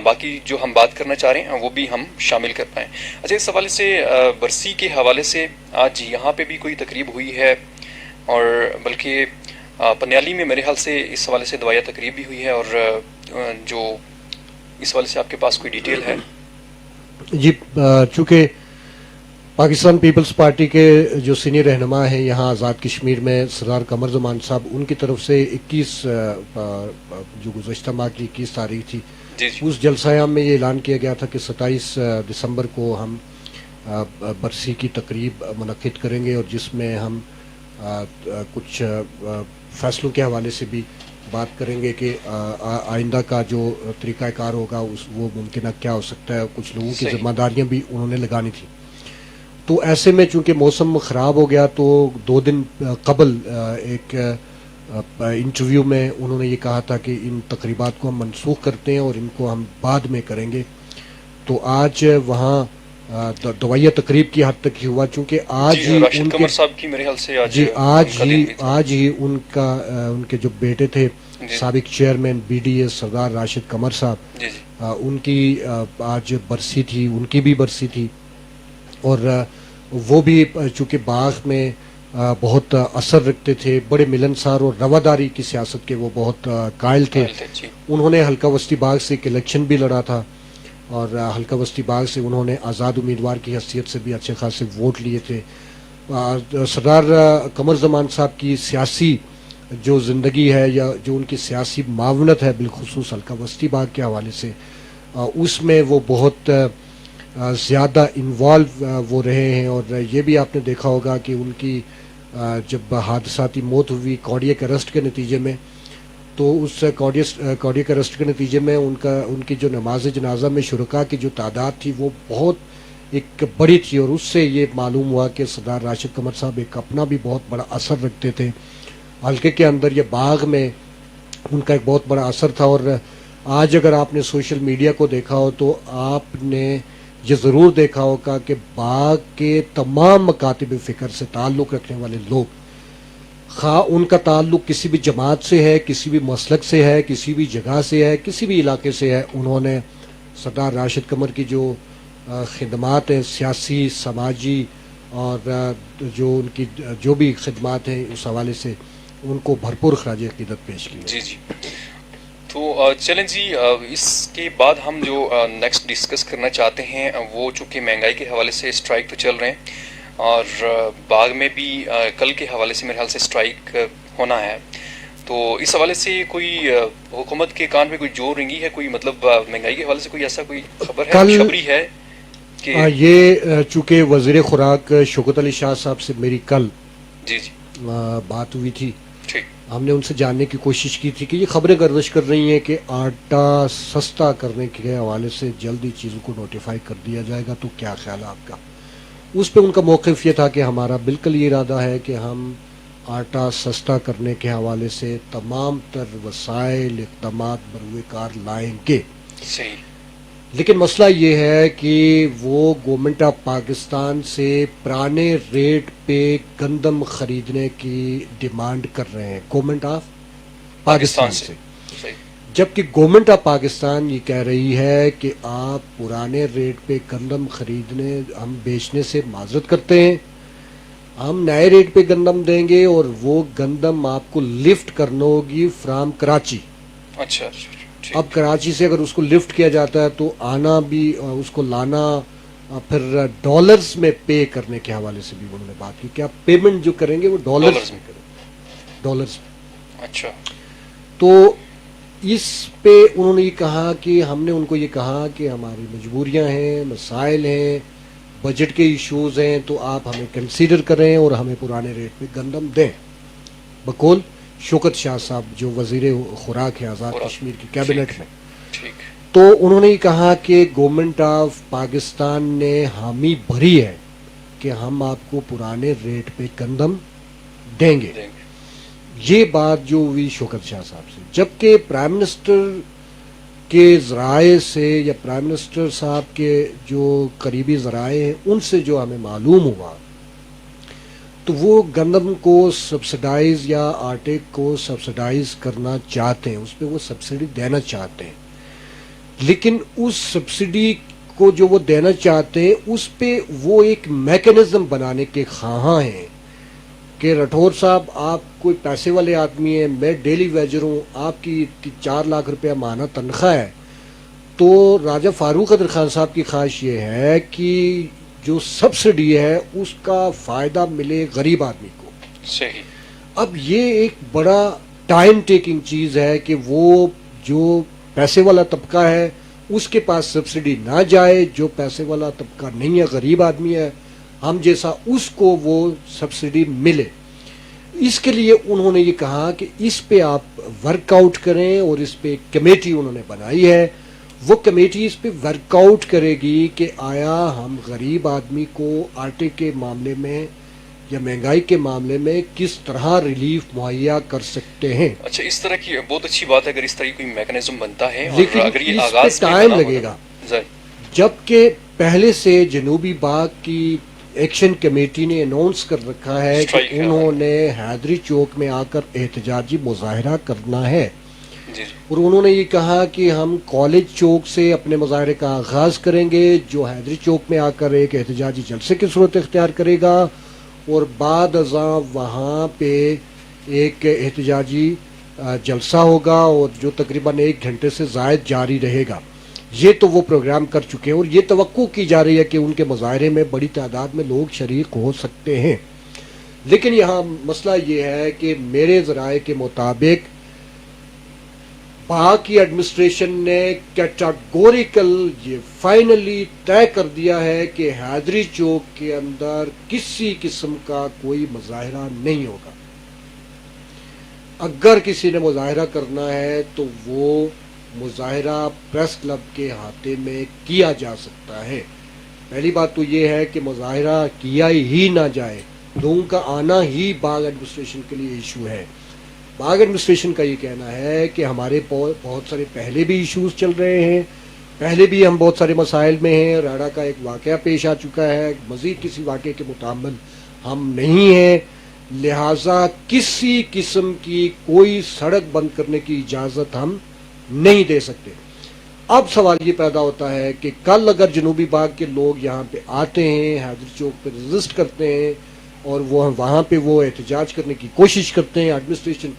باقی جو ہم بات کرنا چاہ رہے ہیں وہ بھی ہم شامل کر پائیں. اچھا اس حوالے سے برسی کے حوالے سے آج یہاں پہ بھی کوئی تقریب ہوئی ہے، اور بلکہ پنیالی میں میرے خیال سے اس حوالے سے دعائیہ تقریب بھی ہوئی ہے، اور جو اس حوالے سے آپ کے پاس کوئی ڈیٹیل ہے؟ جی چونکہ پاکستان پیپلز پارٹی کے جو سینئر رہنما ہیں یہاں آزاد کشمیر میں سردار قمر زمان صاحب، ان کی طرف سے 21 جو گزشتہ ماہ کی 21 تاریخ تھی، اس جلسہ عام میں یہ اعلان کیا گیا تھا کہ 27 دسمبر کو ہم برسی کی تقریب منعقد کریں گے، اور جس میں ہم کچھ فیصلوں کے حوالے سے بھی بات کریں گے کہ آئندہ کا جو طریقہ کار ہوگا وہ ممکنہ کیا ہو سکتا ہے. کچھ لوگوں کی ذمہ داریاں بھی انہوں نے لگانی تھی. تو ایسے میں چونکہ موسم خراب ہو گیا تو 2 دن قبل ایک انٹرویو میں انہوں نے یہ کہا تھا کہ ان تقریبات کو ہم منسوخ کرتے ہیں اور ان کو ہم بعد میں کریں گے. تو آج وہاں دوائیہ تقریب کی حد تک ہی ہوا، چونکہ آج ہی راشد قمر صاحب کی میرے خیال سے آج ہی ان کے جو بیٹے تھے سابق چیئرمین BDA سردار راشد قمر صاحب، ان کی آج برسی تھی، ان کی بھی برسی تھی. اور وہ بھی چونکہ باغ میں بہت اثر رکھتے تھے، بڑے ملنسار اور رواداری کی سیاست کے وہ بہت قائل تھے. انہوں نے حلقہ وسطی باغ سے ایک الیکشن بھی لڑا تھا، اور حلقہ وسطی باغ سے انہوں نے آزاد امیدوار کی حیثیت سے بھی اچھے خاصے ووٹ لیے تھے. سردار قمر زمان صاحب کی سیاسی جو زندگی ہے یا جو ان کی سیاسی معاونت ہے بالخصوص حلقہ وسطی باغ کے حوالے سے، اس میں وہ بہت زیادہ انوالو وہ رہے ہیں. اور یہ بھی آپ نے دیکھا ہوگا کہ ان کی جب حادثاتی موت ہوئی کوڑیے کے ارسٹ کے نتیجے میں، تو اس کارڈیک اریسٹ کے نتیجے میں ان کی جو نماز جنازہ میں شرکاء کی جو تعداد تھی وہ بہت ایک بڑی تھی، اور اس سے یہ معلوم ہوا کہ سردار راشد قمر صاحب ایک اپنا بھی بہت بڑا اثر رکھتے تھے حلقے کے اندر، یہ باغ میں ان کا ایک بہت بڑا اثر تھا. اور آج اگر آپ نے سوشل میڈیا کو دیکھا ہو تو آپ نے یہ ضرور دیکھا ہوگا کہ باغ کے تمام مکاتب فکر سے تعلق رکھنے والے لوگ، خواہ ان کا تعلق کسی بھی جماعت سے ہے، کسی بھی مسلک سے ہے، کسی بھی جگہ سے ہے، کسی بھی علاقے سے ہے، انہوں نے سردار راشد قمر کی جو خدمات ہیں سیاسی، سماجی اور جو ان کی جو بھی خدمات ہیں اس حوالے سے ان کو بھرپور خراج عقیدت پیش کی. جی جی. تو چلیں جی، اس کے بعد ہم جو نیکسٹ ڈسکس کرنا چاہتے ہیں وہ چونکہ مہنگائی کے حوالے سے اسٹرائک تو چل رہے ہیں، اور باغ میں بھی کل کے حوالے سے میرے خیال سے اسٹرائک ہونا ہے، تو اس حوالے سے کوئی حکومت کے کان پہ کوئی جور رنگی ہے، کوئی مطلب مہنگائی کے حوالے سے کوئی ایسا کوئی خبر ہے، خوشخبری ہے کہ یہ چونکہ وزیر خوراک شوکت علی شاہ صاحب سے میری کل جی جی بات ہوئی تھی، ٹھیک، ہم نے ان سے جاننے کی کوشش کی تھی کہ یہ خبریں گردش کر رہی ہیں کہ آٹا سستا کرنے کے حوالے سے جلدی چیزوں کو نوٹیفائی کر دیا جائے گا، تو کیا خیال ہے آپ کا؟ اس پہ ان کا موقف یہ تھا کہ ہمارا بالکل یہ ارادہ ہے کہ ہم آٹا سستا کرنے کے حوالے سے تمام تر وسائل اقدامات بروئے کار لائیں گے. صحیح. لیکن مسئلہ یہ ہے کہ وہ گورنمنٹ آف پاکستان سے پرانے ریٹ پہ گندم خریدنے کی ڈیمانڈ کر رہے ہیں، گورنمنٹ آف پاکستان سے، صحیح. جبکہ گورنمنٹ آف پاکستان یہ کہہ رہی ہے کہ آپ پرانے ریٹ پہ گندم خریدنے ہم بیچنے سے معذرت کرتے ہیں، ہم نئے ریٹ پہ گندم دیں گے اور وہ گندم آپ کو لفٹ کرنا ہوگی فرام کراچی. اچھا. اب کراچی سے اگر اس کو لفٹ کیا جاتا ہے تو آنا بھی، اس کو لانا پھر ڈالرز میں پے کرنے کے حوالے سے بھی انہوں نے بات کی کہ آپ پیمنٹ جو کریں گے وہ ڈالرز میں کریں، ڈالرز میں. اچھا. تو اس پہ انہوں نے یہ کہا کہ ہم نے ان کو یہ کہا کہ ہماری مجبوریاں ہیں، مسائل ہیں، بجٹ کے ایشوز ہیں، تو آپ ہمیں کنسیڈر کریں اور ہمیں پرانے ریٹ پہ گندم دیں. بقول شوکت شاہ صاحب جو وزیر خوراک ہیں آزاد کشمیر کی کیبنٹ میں، تو انہوں نے یہ کہا کہ گورنمنٹ آف پاکستان نے حامی بھری ہے کہ ہم آپ کو پرانے ریٹ پہ گندم دیں گے. یہ بات جو ہوئی شوکت شاہ صاحب سے، جبکہ پرائم منسٹر کے ذرائع سے یا پرائم منسٹر صاحب کے جو قریبی ذرائع ہیں ان سے جو ہمیں معلوم ہوا تو وہ گندم کو سبسڈائز یا آٹے کو سبسڈائز کرنا چاہتے ہیں، اس پہ وہ سبسڈی دینا چاہتے ہیں، لیکن اس سبسڈی کو جو وہ دینا چاہتے ہیں اس پہ وہ ایک میکانزم بنانے کے خواہاں ہیں کہ رٹھور صاحب آپ کوئی پیسے والے آدمی ہیں، میں ڈیلی ویجر ہوں، آپ کی 4 لاکھ روپیہ ماہانہ تنخواہ ہے، تو راجہ فاروق قدر خان صاحب کی خواہش یہ ہے کہ جو سبسڈی ہے اس کا فائدہ ملے غریب آدمی کو. صحیح. اب یہ ایک بڑا ٹائم ٹیکنگ چیز ہے کہ وہ جو پیسے والا طبقہ ہے اس کے پاس سبسڈی نہ جائے، جو پیسے والا طبقہ نہیں ہے، غریب آدمی ہے ہم جیسا، اس کو وہ سبسڈی ملے. اس کے لیے انہوں نے یہ کہا کہ اس پہ آپ ورک آؤٹ کریں، اور اس پہ ایک کمیٹی انہوں نے بنائی ہے، وہ کمیٹی اس پہ ورک آؤٹ کرے گی کہ آیا ہم غریب آدمی کو آٹے کے معاملے میں یا مہنگائی کے معاملے میں کس طرح ریلیف مہیا کر سکتے ہیں. اچھا، اس طرح کی بہت اچھی بات ہے اگر اس طرح کی کوئی میکانزم بنتا ہے، لیکن اور اگر یہ اس آغاز پہ ٹائم لگے گا، جبکہ پہلے سے جنوبی باغ کی ایکشن کمیٹی نے اناؤنس کر رکھا ہے کہ انہوں نے حیدری چوک میں آ کر احتجاجی مظاہرہ کرنا ہے، اور انہوں نے یہ کہا کہ ہم کالج چوک سے اپنے مظاہرے کا آغاز کریں گے، جو حیدری چوک میں آ کر ایک احتجاجی جلسے کی صورت اختیار کرے گا، اور بعد ازاں وہاں پہ ایک احتجاجی جلسہ ہوگا اور جو تقریباً 1 گھنٹے سے زائد جاری رہے گا. یہ تو وہ پروگرام کر چکے ہیں، اور یہ توقع کی جا رہی ہے کہ ان کے مظاہرے میں بڑی تعداد میں لوگ شریک ہو سکتے ہیں. لیکن یہاں مسئلہ یہ ہے کہ میرے ذرائع کے مطابق باغ کی ایڈمنسٹریشن نے کیٹاگوریکل یہ فائنلی طے کر دیا ہے کہ حیدری چوک کے اندر کسی قسم کا کوئی مظاہرہ نہیں ہوگا. اگر کسی نے مظاہرہ کرنا ہے تو وہ مظاہرہ پریس کلب کے احاطے میں کیا جا سکتا ہے. پہلی بات تو یہ ہے کہ مظاہرہ کیا ہی نہ جائے، لوگوں کا آنا ہی باغ ایڈمنسٹریشن کے لیے ایشو ہے. باغ ایڈمنسٹریشن کا یہ کہنا ہے کہ ہمارے بہت سارے پہلے بھی ایشوز چل رہے ہیں، پہلے بھی ہم بہت سارے مسائل میں ہیں، ریڑا کا ایک واقعہ پیش آ چکا ہے، مزید کسی واقعے کے متعمل ہم نہیں ہیں، لہٰذا کسی قسم کی کوئی سڑک بند کرنے کی اجازت ہم نہیں دے سکتے. اب سوال یہ پیدا ہوتا ہے کہ کل اگر جنوبی باغ کے لوگ یہاں پہ آتے ہیں، حیدر چوک پہ رجسٹ کرتے ہیں اور وہ وہاں پہ وہ احتجاج کرنے کی کوشش کرتے ہیں، ایڈمنسٹریشن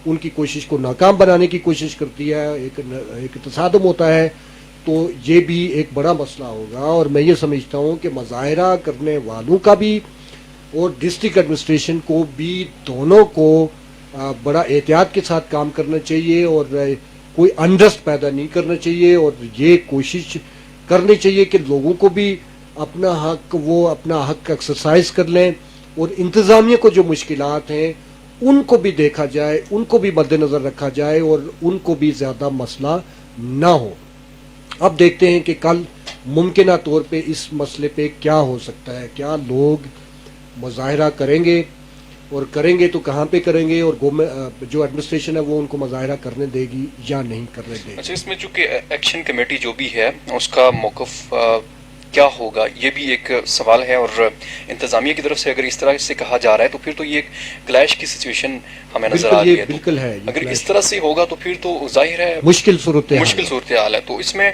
ان کی کوشش کو ناکام بنانے کی کوشش کرتی ہے، ایک تصادم ہوتا ہے، تو یہ بھی ایک بڑا مسئلہ ہوگا. اور میں یہ سمجھتا ہوں کہ مظاہرہ کرنے والوں کا بھی اور ڈسٹرکٹ ایڈمنسٹریشن کو بھی دونوں کو بڑا احتیاط کے ساتھ کام کرنا چاہیے اور کوئی انرسٹ پیدا نہیں کرنا چاہیے، اور یہ کوشش کرنی چاہیے کہ لوگوں کو بھی اپنا حق ایکسرسائز کر لیں، اور انتظامیہ کو جو مشکلات ہیں ان کو بھی دیکھا جائے، ان کو بھی مد نظر رکھا جائے اور ان کو بھی زیادہ مسئلہ نہ ہو. اب دیکھتے ہیں کہ کل ممکنہ طور پہ اس مسئلے پہ کیا ہو سکتا ہے. کیا لوگ مظاہرہ کریں گے، اور کریں گے تو کہاں پہ کریں گے، اور جو ایڈمنسٹریشن ہے وہ ان کو مظاہرہ کرنے دے گی یا نہیں کرنے دے گی. اچھا، اس میں چونکہ ایکشن کمیٹی جو بھی ہے اس کا موقف کیا ہوگا، یہ بھی ایک سوال ہے. اور انتظامیہ کی طرف سے اگر اس طرح سے کہا جا رہا ہے تو پھر تو یہ ایک کلیش کی سچویشن ہمیں نظر آ رہی ہے. بالکل ہے، اگر اس طرح سے ہوگا تو پھر تو ظاہر ہے مشکل صورتحال ہے. تو اس میں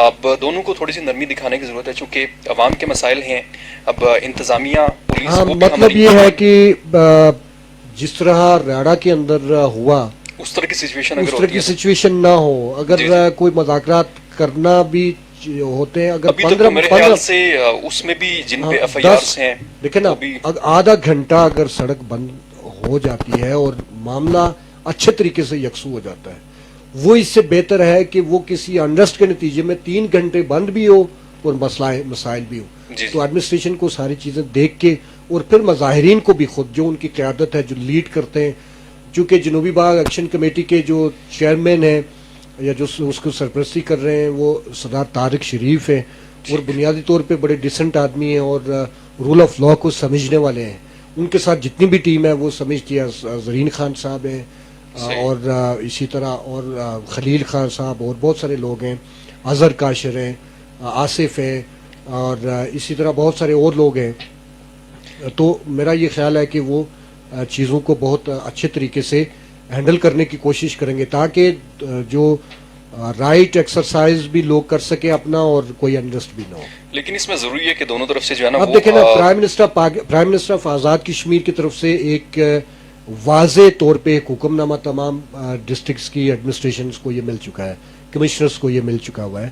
اب دونوں کو تھوڑی سی نرمی دکھانے کی ضرورت ہے، چونکہ عوام کے مسائل ہیں. اب انتظامیہ پولیس مطلب یہ ہے کہ جس طرح ریڑا کے اندر ہوا اس طرح کی سچویشن نہ ہو. اگر کوئی مذاکرات کرنا بھی ہوتے ہیں، اگر ابھی تک میرے خیال سے اس میں بھی جن پہ ایف آئی آرز ہیں، دیکھیں نا، آدھا گھنٹہ اگر سڑک بند ہو جاتی ہے اور معاملہ اچھے طریقے سے یکسو ہو جاتا ہے، وہ اس سے بہتر ہے کہ وہ کسی انرسٹ کے نتیجے میں 3 گھنٹے بند بھی ہو اور مسائل بھی ہو. تو ایڈمنسٹریشن کو ساری چیزیں دیکھ کے، اور پھر مظاہرین کو بھی خود جو ان کی قیادت ہے، جو لیڈ کرتے ہیں، چونکہ جنوبی باغ ایکشن کمیٹی کے جو چیئرمین ہیں یا جو اس کو سرپرستی کر رہے ہیں وہ سردار طارق شریف ہیں، اور بنیادی طور پہ بڑے ڈیسنٹ آدمی ہیں اور رول آف لا کو سمجھنے والے ہیں. ان کے ساتھ جتنی بھی ٹیم ہے وہ سمجھتی ہے. زرین خان صاحب ہیں اور اسی طرح اور خلیل خان صاحب اور بہت سارے لوگ ہیں، اظہر کاشر ہیں، آصف ہیں، اور اسی طرح بہت سارے اور لوگ ہیں. تو میرا یہ خیال ہے کہ وہ چیزوں کو بہت اچھے طریقے سے ہینڈل کرنے کی کوشش کریں گے تاکہ جو رائٹ ایکسرسائز بھی لوگ کر سکیں اپنا اور کوئی انرسٹ بھی نہ ہو. لیکن اس میں ضروری ہے کہ دونوں طرف سے جو ہے نا، اب دیکھیں نا، prime minister of Azad Kashmir کی طرف سے ایک واضح طور پہ ایک حکم نامہ تمام ڈسٹرکٹس کی ایڈمنسٹریشنز کو یہ مل چکا ہے، کمشنرز کو یہ مل چکا ہوا ہے،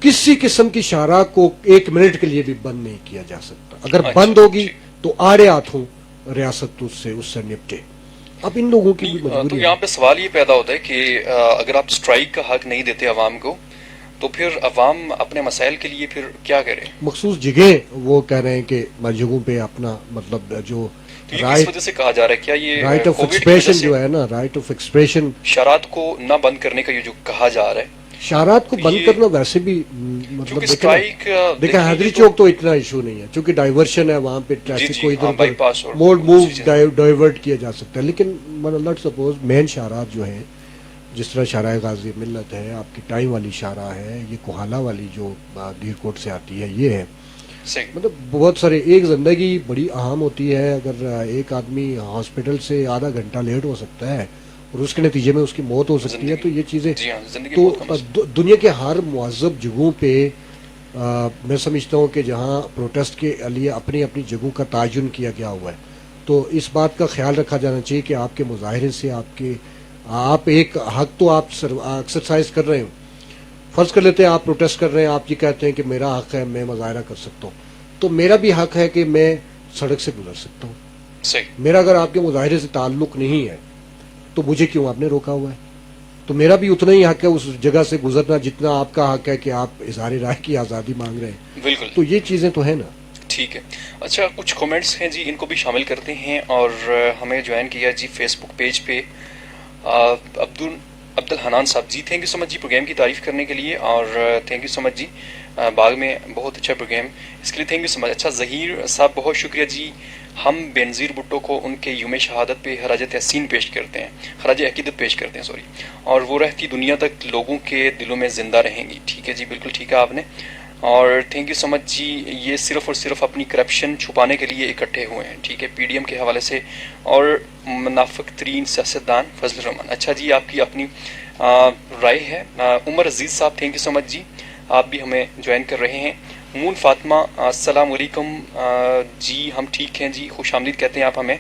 کسی قسم کی شاہراہ کو 1 منٹ کے لیے بھی بند نہیں کیا جا سکتا. اگر بند ہوگی تو آڑے ہاتھوں ریاست اس سے نپٹے. اب ان لوگوں کی بھی مجبوری تو ہے. یہاں پہ سوال یہ پیدا ہوتا ہے کہ اگر آپ اسٹرائک کا حق نہیں دیتے عوام کو تو پھر عوام اپنے مسائل کے لیے پھر کیا کرے؟ مخصوص جگہیں وہ کہہ رہے ہیں کہ جگہوں پہ اپنا مطلب جو اس وجہ سے کہا جا رہا ہے، کیا یہ رائٹ آف ایکسپریشن جو ہے نا، رائٹ آف ایکسپریشن، شرائط کو نہ بند کرنے کا یہ جو کہا جا رہا ہے، شہرات کو بند کرنا ویسے بھی مطلب دیکھیں حیدری چوک تو اتنا ایشو نہیں ہے چونکہ ڈائیورشن ہے وہاں پہ، ٹریفک کو ادھر موو ڈائیورٹ کیا جا سکتا ہے. لیکن لیٹ سپوز مین شاہراہ جو ہیں، جس طرح شاہراہ غازی ملت ہے، آپ کی ٹائم والی شاہراہ ہے، یہ کوہالہ والی جو دیر کوٹ سے آتی ہے، یہ ہے مطلب بہت سارے. ایک زندگی بڑی اہم ہوتی ہے. اگر ایک آدمی ہاسپٹل سے آدھا گھنٹہ لیٹ ہو سکتا ہے اور اس کے نتیجے میں اس کی موت ہو سکتی ہے، تو یہ چیزیں تو دنیا کے ہر مہذب جگہوں پہ میں سمجھتا ہوں کہ جہاں پروٹیسٹ کے لیے اپنی اپنی جگہوں کا تعین کیا گیا ہوا ہے، تو اس بات کا خیال رکھا جانا چاہیے کہ آپ کے مظاہرے سے آپ ایک حق تو آپ ایکسرسائز کر رہے ہو. فرض کر لیتے ہیں آپ پروٹیسٹ کر رہے ہیں، آپ یہ کہتے ہیں کہ میرا حق ہے، میں مظاہرہ کر سکتا ہوں، تو میرا بھی حق ہے کہ میں سڑک سے گزر سکتا ہوں. میرا اگر آپ کے مظاہرے سے تعلق نہیں ہے تو مجھے کیوں آپ نے روکا ہوا ہے؟ تو میرا بھی اتنا ہی حق ہے اس جگہ سے گزرنا جتنا آپ کا حق ہے کہ آپ اظہار رائے کی آزادی مانگ رہے ہیں. بالکل. تو یہ چیزیں تو ہیں نا. ٹھیک ہے. اچھا کچھ کامنٹس ہیں جی ان کو بھی شامل کرتے ہیں. اور ہمیں جوائن کیا جی فیس بک پیج پہ Abdul Hannan sahab ji. Thank you so much جی پروگرام کی تعریف کرنے کے لیے. اور تھینک یو سو مچ جی باغ میں بہت اچھا پروگرام اس کے لیے تھینک یو سو مچ. اچھا ظہیر صاحب بہت شکریہ جی. ہم بینظیر بھٹو کو ان کے یوم شہادت پہ خراج تحسین پیش کرتے ہیں, خراج عقیدت پیش کرتے ہیں سوری. اور وہ رہتی دنیا تک لوگوں کے دلوں میں زندہ رہیں گی. ٹھیک ہے جی بالکل ٹھیک ہے آپ نے. اور تھینک یو سو مچ جی. یہ صرف اور صرف اپنی کرپشن چھپانے کے لیے اکٹھے ہوئے ہیں. ٹھیک ہے پی ڈی ایم کے حوالے سے. اور منافق ترین سیاستدان فضل الرحمان. اچھا جی آپ کی اپنی رائے ہے. عمر عزیز صاحب تھینک یو سو مچ جی, آپ بھی ہمیں جوائن کر رہے ہیں. مون فاطمہ السلام علیکم جی. ہم ٹھیک ہیں جی, خوش آمدید کہتے ہیں آپ ہمیں.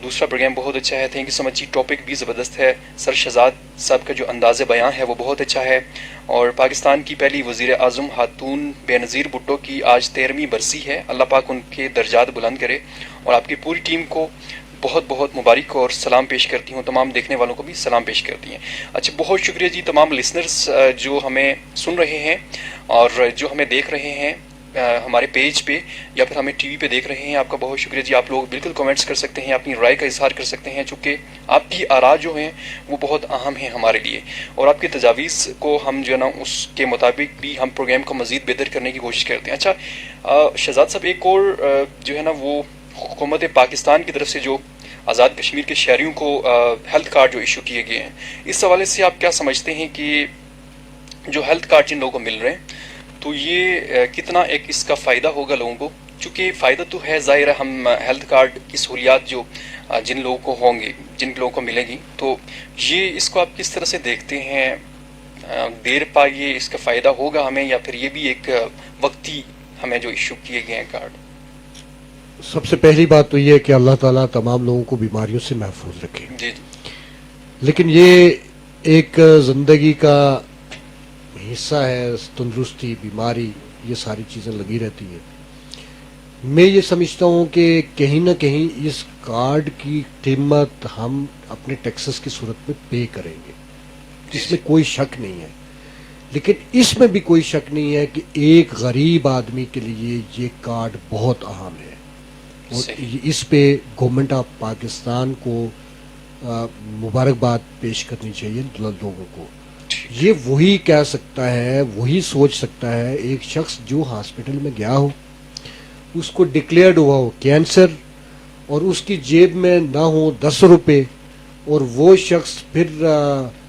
دوسرا پروگرام بہت اچھا ہے. Thank you so much ji. Topic بھی زبردست ہے. سر شہزاد صاحب کا جو انداز بیان ہے وہ بہت اچھا ہے. اور پاکستان کی پہلی وزیر اعظم خاتون بینظیر بھٹو کی آج 13ویں برسی ہے. اللہ پاک ان کے درجات بلند کرے. اور آپ کی پوری ٹیم کو بہت بہت مبارک اور سلام پیش کرتی ہوں. تمام دیکھنے والوں کو بھی سلام پیش کرتی ہیں. اچھا بہت شکریہ جی تمام لسنرز جو ہمیں سن رہے ہیں اور جو ہمیں دیکھ رہے ہیں ہمارے پیج پہ یا پھر ہمیں ٹی وی پہ دیکھ رہے ہیں. آپ کا بہت شکریہ جی. آپ لوگ بالکل کمنٹس کر سکتے ہیں, اپنی رائے کا اظہار کر سکتے ہیں, چونکہ آپ کی آراء جو ہیں وہ بہت اہم ہیں ہمارے لیے. اور آپ کی تجاویز کو ہم جو ہے نا اس کے مطابق بھی ہم پروگرام کو مزید بہتر کرنے کی کوشش کرتے ہیں. اچھا شہزاد صاحب ایک اور جو ہے نا وہ حکومت پاکستان کی طرف سے جو آزاد کشمیر کے شہریوں کو ہیلتھ کارڈ جو ایشو کیے گئے ہیں, اس حوالے سے آپ کیا سمجھتے ہیں کہ جو ہیلتھ کارڈ جن لوگوں کو مل رہے ہیں تو یہ کتنا ایک اس کا فائدہ ہوگا لوگوں کو؟ چونکہ فائدہ تو ہے ظاہر ہے, ہم ہیلتھ کارڈ کی سہولیات جو جن لوگوں کو ہوں گے جن لوگوں کو ملے گی, تو یہ اس کو آپ کس طرح سے دیکھتے ہیں؟ دیر پا یہ اس کا فائدہ ہوگا ہمیں یا پھر یہ بھی ایک وقتی ہمیں جو ایشو کیے گئے ہیں کارڈ؟ سب سے پہلی بات تو یہ ہے کہ اللہ تعالیٰ تمام لوگوں کو بیماریوں سے محفوظ رکھے. جی لیکن یہ ایک زندگی کا حصہ ہے, تندرستی بیماری یہ ساری چیزیں لگی رہتی ہیں. میں یہ سمجھتا ہوں کہ کہیں نہ کہیں اس کارڈ کی قیمت ہم اپنے ٹیکسز کی صورت میں پے کریں گے, اس میں کوئی شک نہیں ہے. لیکن اس میں بھی کوئی شک نہیں ہے کہ ایک غریب آدمی کے لیے یہ کارڈ بہت اہم ہے. اور اس پہ گورنمنٹ آف پاکستان کو مبارکباد پیش کرنی چاہیے لوگوں کو. یہ وہی کہہ سکتا ہے, وہی سوچ سکتا ہے ایک شخص جو ہاسپٹل میں گیا ہو, اس کو ڈکلیئرڈ ہوا ہو کینسر, اور اس کی جیب میں نہ ہو 10 روپے, اور وہ شخص پھر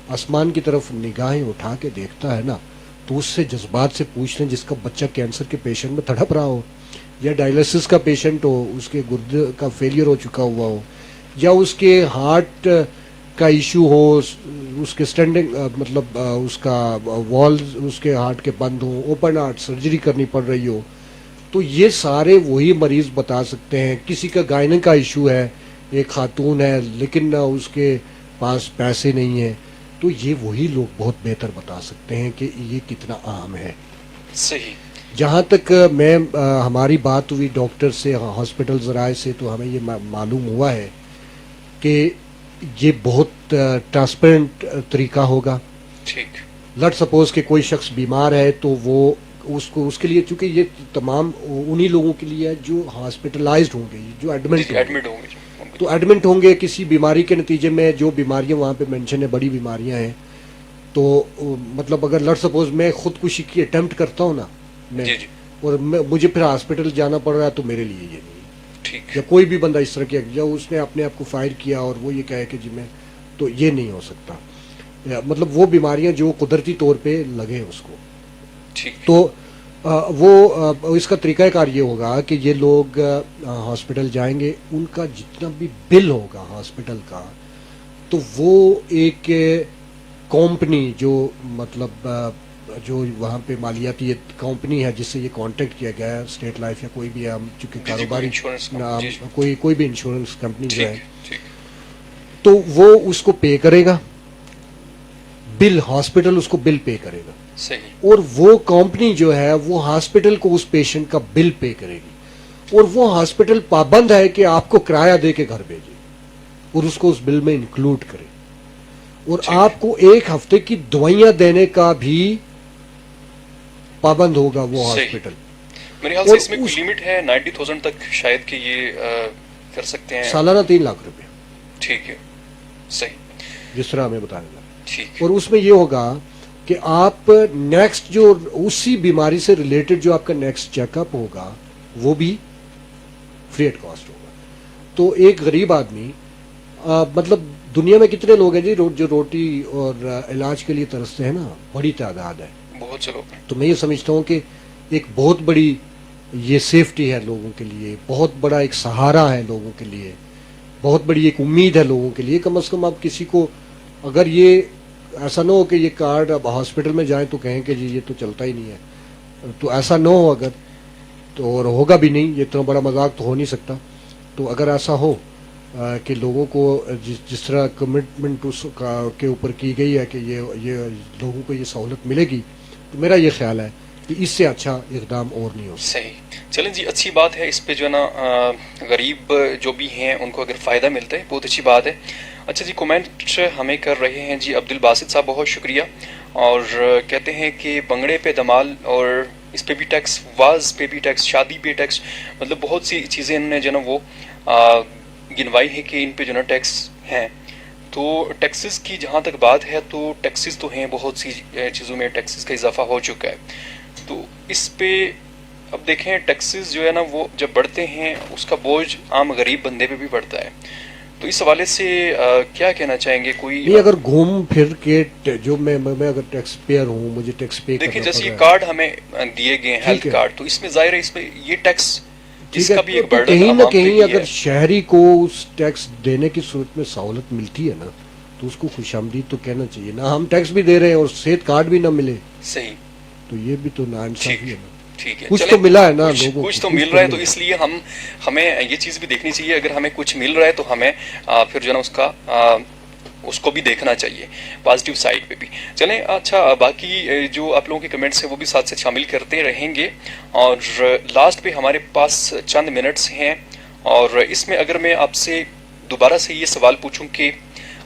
آسمان کی طرف نگاہیں اٹھا کے دیکھتا ہے نا, تو اس سے جذبات سے پوچھ لیں جس کا بچہ کینسر کے پیشنٹ میں تڑپ رہا ہو, یا ڈائلسس کا پیشنٹ ہو, اس کے گردے کا فیلئر ہو چکا ہوا ہو, یا اس کے ہارٹ کا ایشو ہو, اس کے سٹینڈنگ مطلب اس کا والز اس کے ہارٹ کے بند ہوں, اوپن ہارٹ سرجری کرنی پڑ رہی ہو, تو یہ سارے وہی مریض بتا سکتے ہیں. کسی کا گائنن کا ایشو ہے, ایک خاتون ہے لیکن اس کے پاس پیسے نہیں ہیں, تو یہ وہی لوگ بہت بہتر بتا سکتے ہیں کہ یہ کتنا اہم ہے. صحیح. جہاں تک میں ہماری بات ہوئی ڈاکٹر سے, ہاسپٹل ذرائع سے, تو ہمیں یہ معلوم ہوا ہے کہ یہ بہت ٹرانسپیرنٹ طریقہ ہوگا. ٹھیک. لیٹ سپوز کہ کوئی شخص بیمار ہے تو وہ اس کے لیے, چونکہ یہ تمام انہی لوگوں کے لیے جو ہاسپٹلائزڈ ہوں گے, جو ایڈمٹ ہوں گے, تو ایڈمنٹ ہوں گے کسی بیماری کے نتیجے میں. جو بیماریاں وہاں پہ مینشن ہے بڑی بیماریاں ہیں, تو مطلب اگر لیٹ سپوز میں خودکشی کی اٹیمپٹ کرتا ہوں نا میں, اور مجھے پھر ہاسپٹل جانا پڑ رہا ہے, تو میرے لیے یہ نہیں. یا کوئی بھی بندہ اس طرح کیا جب اس نے اپنے آپ کو فائر کیا اور وہ یہ کہے کہ جی میں, تو یہ نہیں ہو سکتا. مطلب وہ بیماریاں جو قدرتی طور پہ لگے اس کو, تو وہ اس کا طریقہ کار یہ ہوگا کہ یہ لوگ ہاسپٹل جائیں گے, ان کا جتنا بھی بل ہوگا ہاسپٹل کا, تو وہ ایک کمپنی جو مطلب جو وہاں پہ مالیاتی کمپنی ہے جس سے یہ کانٹیکٹ کیا گیا ہے, اسٹیٹ لائف یا کوئی بھی ہے, چونکہ کاروباری کوئی بھی انشورنس کمپنی جو ہے, تو وہ اس کو پے کرے گا بل, ہاسپٹل اس کو بل پے کرے گا. اور وہ کمپنی جو ہے وہ ہاسپٹل کو اس پیشنٹ کا بل پے کرے گی, اور وہ ہاسپٹل پابند ہے کہ آپ کو کرایہ دے کے گھر بھیجے اور اس کو اس بل میں انکلوڈ کرے, اور آپ کو 1 ہفتے کی دوائیاں دینے کا بھی پابند ہوگا وہ ہاسپٹل. میرے خیال سے اس میں کوئی لمٹ ہے 90,000 تک شاید کہ یہ کر سکتے ہیں سالانہ 3 لاکھ روپے. ٹھیک ہے صحیح جس طرح ہمیں بتایا گیا. ٹھیک اور اس میں یہ ہوگا کہ آپ نیکسٹ جو اسی بیماری سے ریلیٹڈ جو آپ کا نیکسٹ چیک اپ ہوگا وہ بھی فری ایٹ کاسٹ ہوگا. تو ایک غریب آدمی مطلب دنیا میں کتنے لوگ ہیں جی جو روٹی اور علاج کے لیے ترستے ہیں نا, بڑی تعداد ہے. بہت سے لوگ ہیں. تو میں یہ سمجھتا ہوں کہ ایک بہت بڑی یہ سیفٹی ہے لوگوں کے لیے, بہت بڑا ایک سہارا ہے لوگوں کے لیے, بہت بڑی ایک امید ہے لوگوں کے لیے. کم از کم آپ کسی کو اگر یہ ایسا نہ ہو کہ یہ کارڈ اب ہاسپٹل میں جائیں تو کہیں کہ جی یہ تو چلتا ہی نہیں ہے, تو ایسا نہ ہو اگر, تو اور ہوگا بھی نہیں, یہ اتنا بڑا مذاق تو ہو نہیں سکتا. تو اگر ایسا ہو کہ لوگوں کو جس طرح کمٹمنٹ اس کے اوپر کی گئی ہے کہ یہ لوگوں کو یہ سہولت ملے گی, تو میرا یہ خیال ہے کہ اس سے اچھا اقدام اور نہیں ہو سکتا. صحیح. چلیں جی, اچھی بات ہے. اس پہ جو ہے نا غریب جو بھی ہیں ان کو اگر فائدہ ملتا ہے بہت اچھی بات ہے. اچھا جی, کومنٹ ہمیں کر رہے ہیں جی عبد الباسط صاحب, بہت شکریہ. اور کہتے ہیں کہ بنگڑے پہ دمال اور اس پہ بھی ٹیکس, واز پہ بھی ٹیکس, شادی پہ ٹیکس, مطلب بہت سی چیزیں انہوں نے جو نا وہ گنوائی ہے کہ ان پہ جو نا ٹیکس ہیں. تو ٹیکسز کی جہاں تک بات ہے تو ٹیکسز تو ہیں, بہت سی چیزوں میں ٹیکسز کا اضافہ ہو چکا ہے. تو اس پہ اب دیکھیں ٹیکسز جو ہے نا وہ جب بڑھتے ہیں اس کا بوجھ عام غریب بندے پہ بھی بڑھتا ہے. تو اس حوالے سے کیا کہنا چاہیں گے؟ کوئی نہیں, اگر گھوم پھر کے جو میں اگر ٹیکس پیئر ہوں, مجھے ٹیکس پے کرنا دیکھیں جیسے یہ پڑ رہا کارڈ ہمیں دیے گئے ہیں ہیلتھ کارڈ, تو اس میں ظاہر ہے اس میں یہ ٹیکس اس ٹھیک کا ہے, بھی ایک تو برڈن کہیں نہ عوام پہ کہیں ہی اگر ہے. شہری کو اس ٹیکس دینے کی صورت میں سہولت ملتی ہے نا تو اس کو خوش آمدید تو کہنا چاہیے نا. ہم ٹیکس بھی دے رہے ہیں اور صحت کارڈ بھی نہ ملے, صحیح, تو یہ بھی تو ناانصافی ہے نا. ٹھیک ہے. کچھ چلیں, تو ملا ہے نا لوگوں کچھ کو, تو مل رہا ہے, تو اس لیے ہمیں یہ چیز بھی دیکھنی چاہیے. اگر ہمیں کچھ مل رہا ہے تو ہمیں پھر جو ہے نا اس کو بھی دیکھنا چاہیے پازیٹیو سائڈ پہ بھی. چلیں اچھا, باقی جو آپ لوگوں کے کمنٹس ہیں وہ بھی ساتھ سے شامل کرتے رہیں گے. اور لاسٹ پہ ہمارے پاس چند منٹس ہیں, اور اس میں اگر میں آپ سے دوبارہ سے یہ سوال پوچھوں کہ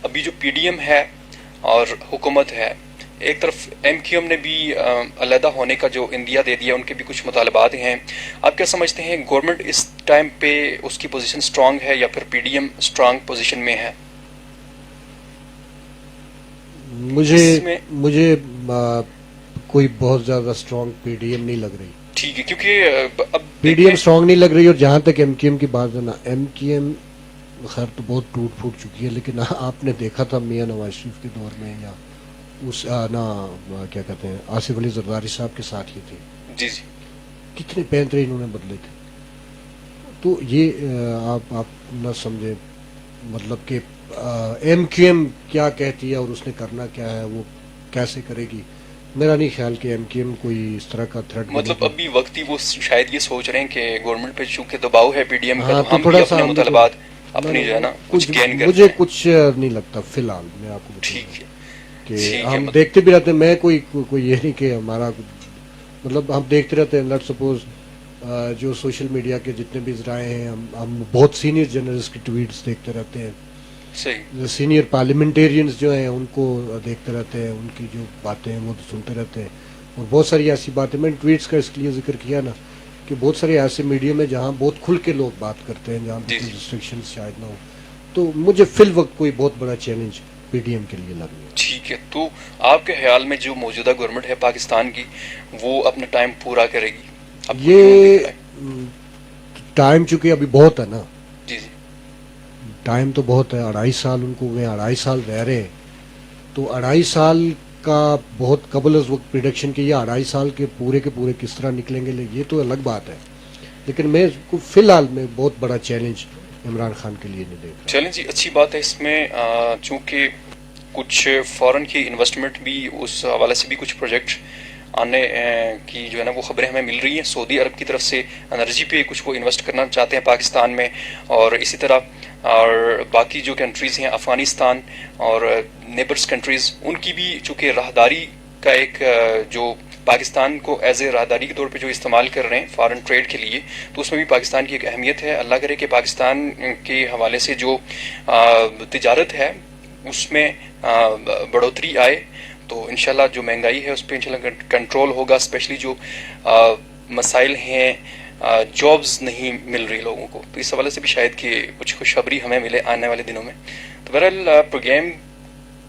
ابھی جو پی ڈی ایم ہے اور حکومت ہے, ایک طرف ایم کیو ایم نے بھی علیحدہ ہونے کا جو اندیا دے دیا, ان کے بھی کچھ مطالبات ہیں. آپ کیا سمجھتے ہیں گورنمنٹ اس ٹائم پہ اس کی پوزیشن سٹرانگ ہے یا پھر P D M strong position میں ہے؟ مجھے کوئی بہت زیادہ سٹرانگ پی ڈی ایم نہیں لگ رہی. ٹھیک ہے, کیونکہ اب پی ڈی ایم سٹرانگ نہیں لگ رہی. اور جہاں تک ایم کیو ایم کی بات ہے نا, ایم کیو ایم خیر تو بہت ٹوٹ پھوٹ چکی ہے, لیکن آپ نے دیکھا تھا میاں نواز شریف کے دور میں, یا اس کیا کہتے ہیں آصف علی زرداری صاحب کے ساتھ ہی تھے, جی جی, کتنے پینترے انہوں نے بدلے تھے. تو یہ آپ نہ سمجھے مطلب کہ ایم کیو ایم کیا کہتی ہے اور اس نے کرنا کیا ہے, وہ کیسے کرے گی. میرا نہیں خیال کہ ایم کیو ایم کوئی اس طرح کا تھریٹ, مطلب ابھی وقتی وہ شاید یہ سوچ رہے ہیں کہ گورنمنٹ پہ چونکہ دباؤ ہے پی ڈی ایم کا, ہاں, تو ہم تھوڑا بھی سا اپنے مطالبات اپنی جو ہے نا کچھ گین کرتے مجھے ہیں. کچھ نہیں لگتا فی الحال, میں آپ کو بتاؤں ٹھیک ہے, کہ ہم دیکھتے بھی رہتے ہیں. میں کوئی یہ نہیں کہ ہمارا مطلب, ہم دیکھتے رہتے ہیں. لیٹ سپوز جو سوشل میڈیا کے جتنے بھی ذرائع ہیں, ہم بہت سینئر جرنلسٹ کی ٹویٹس دیکھتے رہتے ہیں, صحیح, سینئر پارلیمنٹیرینز جو ہیں ان کو دیکھتے رہتے ہیں, ان کی جو باتیں ہیں وہ سنتے رہتے ہیں. اور بہت ساری ایسی باتیں, میں نے ٹویٹس کا اس لیے ذکر کیا نا کہ بہت سارے ایسے میڈیم ہیں جہاں بہت کھل کے لوگ بات کرتے ہیں, جہاں کوئی ریسٹرکشنز شاید نہ ہو. تو مجھے فی الوقت کوئی بہت بڑا چیلنج پی ڈی ایم کے لیے لگ رہا ہے. ٹھیک ہے, تو آپ کے خیال میں جو موجودہ گورنمنٹ ہے پاکستان کی, وہ اپنا ٹائم پورا کرے گی؟ یہ ٹائم چونکہ ابھی بہت ہے نا, جی جی, ٹائم تو بہت ہے. 2.5 سال ان کو ہوئے, 2.5 سال رہ رہے ہیں. تو 2.5 سال کا بہت قبل از وقت پریڈکشن کی, یہ 2.5 سال کے پورے کس طرح نکلیں گے یہ تو الگ بات ہے. لیکن میں فی الحال میں بہت بڑا چیلنج عمران خان کے لیے نہیں دیکھ رہا. چلیں جی, اچھی بات ہے. اس میں چونکہ کچھ فورن کی انویسٹمنٹ بھی, اس حوالے سے بھی کچھ پروجیکٹ آنے کی جو ہے نا وہ خبریں ہمیں مل رہی ہیں. سعودی عرب کی طرف سے انرجی پہ کچھ وہ انویسٹ کرنا چاہتے ہیں پاکستان میں, اور اسی طرح اور باقی جو کنٹریز ہیں افغانستان اور نیبرس کنٹریز, ان کی بھی چونکہ راہداری کا ایک جو پاکستان کو ایز اے راہداری کے طور پہ جو استعمال کر رہے ہیں فارن ٹریڈ کے لیے, تو اس میں بھی پاکستان کی ایک اہمیت ہے. اللہ کرے کہ پاکستان کے حوالے سے جو تجارت ہے اس میں بڑھوتری آئے, تو انشاءاللہ جو مہنگائی ہے اس پہ انشاءاللہ کنٹرول ہوگا. اسپیشلی جو مسائل ہیں, جابز نہیں مل رہی لوگوں کو, تو اس حوالے سے بھی شاید کہ کچھ خوشخبری ہمیں ملے آنے والے دنوں میں. تو بہرحال پروگرام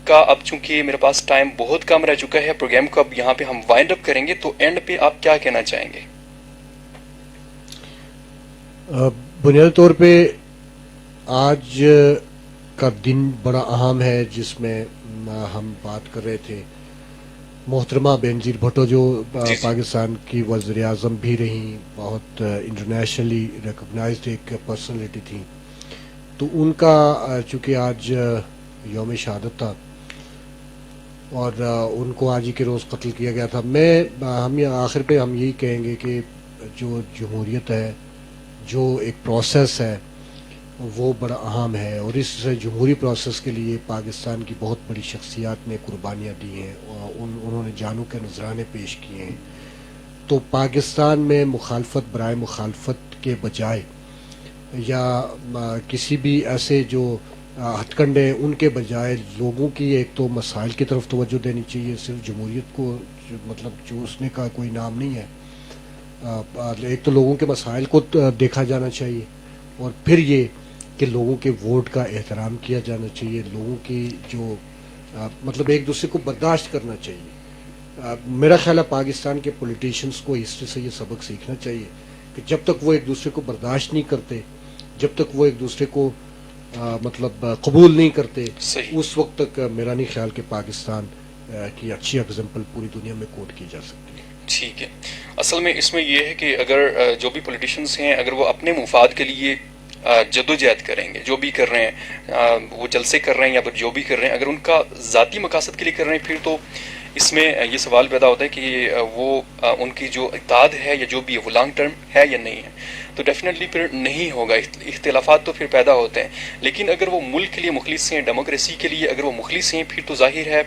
کا اب چونکہ میرے پاس ٹائم بہت کم رہ چکا ہے, پروگرام کو اب یہاں پہ ہم وائنڈ اپ کریں گے, تو اینڈ پہ آپ کیا کہنا چاہیں گے؟ بنیادی طور پہ آج کا دن بڑا اہم ہے, جس میں ہم بات کر رہے تھے محترمہ بینظیر بھٹو جو پاکستان کی وزیر اعظم بھی رہیں, بہت انٹرنیشنلی ریکگنائزڈ ایک پرسنالٹی تھیں, تو ان کا چونکہ آج یوم شہادت تھا اور ان کو آج ہی کے روز قتل کیا گیا تھا. ہم آخر پہ ہم یہی کہیں گے کہ جو جمہوریت ہے, جو ایک پروسیس ہے, وہ بڑا اہم ہے, اور اس جمہوری پروسیس کے لیے پاکستان کی بہت بڑی شخصیات نے قربانیاں دی ہیں, انہوں نے جانوں کے نذرانے پیش کیے ہیں. تو پاکستان میں مخالفت برائے مخالفت کے بجائے یا کسی بھی ایسے جو ہتھ کنڈے ان کے بجائے لوگوں کی ایک تو مسائل کی طرف توجہ دینی چاہیے. صرف جمہوریت کو مطلب چوسنے کا کوئی نام نہیں ہے, ایک تو لوگوں کے مسائل کو دیکھا جانا چاہیے, اور پھر یہ کہ لوگوں کے ووٹ کا احترام کیا جانا چاہیے, لوگوں کی جو مطلب ایک دوسرے کو برداشت کرنا چاہیے. میرا خیال ہے پاکستان کے پولیٹیشنز کو ہسٹری سے یہ سبق سیکھنا چاہیے کہ جب تک وہ ایک دوسرے کو برداشت نہیں کرتے, جب تک وہ ایک دوسرے کو مطلب قبول نہیں کرتے, اس وقت تک میرا نہیں خیال کہ پاکستان کی اچھی اگزامپل پوری دنیا میں کوٹ کی جا سکتی ہے. ٹھیک ہے, اصل میں اس میں یہ ہے کہ اگر جو بھی پولیٹیشنز ہیں اگر وہ اپنے مفاد کے لیے جدوجہد کریں گے, جو بھی کر رہے ہیں, وہ جلسے کر رہے ہیں یا پھر جو بھی کر رہے ہیں, اگر ان کا ذاتی مقاصد کے لیے کر رہے ہیں, پھر تو اس میں یہ سوال پیدا ہوتا ہے کہ وہ ان کی جو اقداد ہے یا جو بھی ہے وہ لانگ ٹرم ہے یا نہیں ہے. تو ڈیفینیٹلی پھر نہیں ہوگا, اختلافات تو پھر پیدا ہوتے ہیں, لیکن اگر وہ ملک کے لیے مخلص ہیں, ڈیموکریسی کے لیے اگر وہ مخلص ہیں, پھر تو ظاہر ہے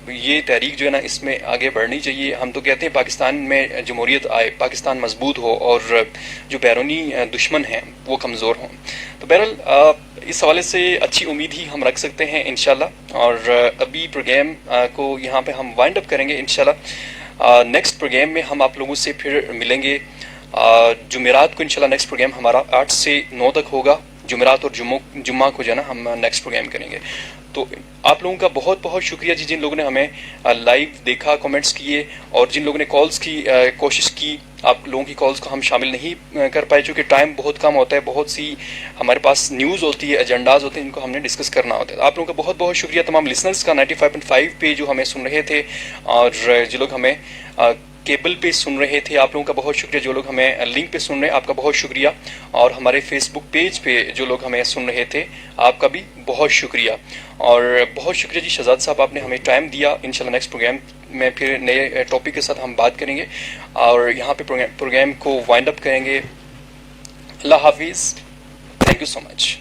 یہ تحریک جو ہے نا اس میں آگے بڑھنی چاہیے. ہم تو کہتے ہیں پاکستان میں جمہوریت آئے, پاکستان مضبوط ہو اور جو بیرونی دشمن ہیں وہ کمزور ہوں. تو بہرحال اس حوالے سے اچھی امید ہی ہم رکھ سکتے ہیں انشاءاللہ. اور ابھی پروگرام کو یہاں پہ ہم وائنڈ اپ کریں گے انشاءاللہ. نیکسٹ پروگرام میں ہم آپ لوگوں سے پھر ملیں گے جمعرات کو انشاءاللہ. نیکسٹ پروگرام ہمارا 8 سے 9 تک ہوگا, جمعرات اور جمعہ کو جو ہے نا ہم نیکسٹ پروگرام کریں گے. تو آپ لوگوں کا بہت بہت شکریہ جی, جن لوگوں نے ہمیں لائیو دیکھا, کمنٹس کیے, اور جن لوگوں نے کالز کی کوشش کی. آپ لوگوں کی کالز کو ہم شامل نہیں کر پائے چونکہ ٹائم بہت کم ہوتا ہے, بہت سی ہمارے پاس نیوز ہوتی ہے, ایجنڈاز ہوتے ہیں, ان کو ہم نے ڈسکس کرنا ہوتا ہے. آپ لوگوں کا بہت بہت شکریہ تمام لسنرز کا 95.5 پہ جو ہمیں سن رہے تھے, اور جو لوگ ہمیں کیبل پہ سن رہے تھے, آپ لوگوں کا بہت شکریہ. جو لوگ ہمیں لنک پہ سن رہے ہیں آپ کا بہت شکریہ, اور ہمارے فیس بک پیج پہ جو لوگ ہمیں سن رہے تھے آپ کا بھی بہت شکریہ. اور بہت شکریہ جی شہزاد صاحب, آپ نے ہمیں ٹائم دیا. انشاءاللہ نیکسٹ پروگرام میں پھر نئے ٹاپک کے ساتھ ہم بات کریں گے, اور یہاں پہ پروگرام کو وائنڈ اپ کریں گے. اللہ حافظ, تھینک یو سو مچ.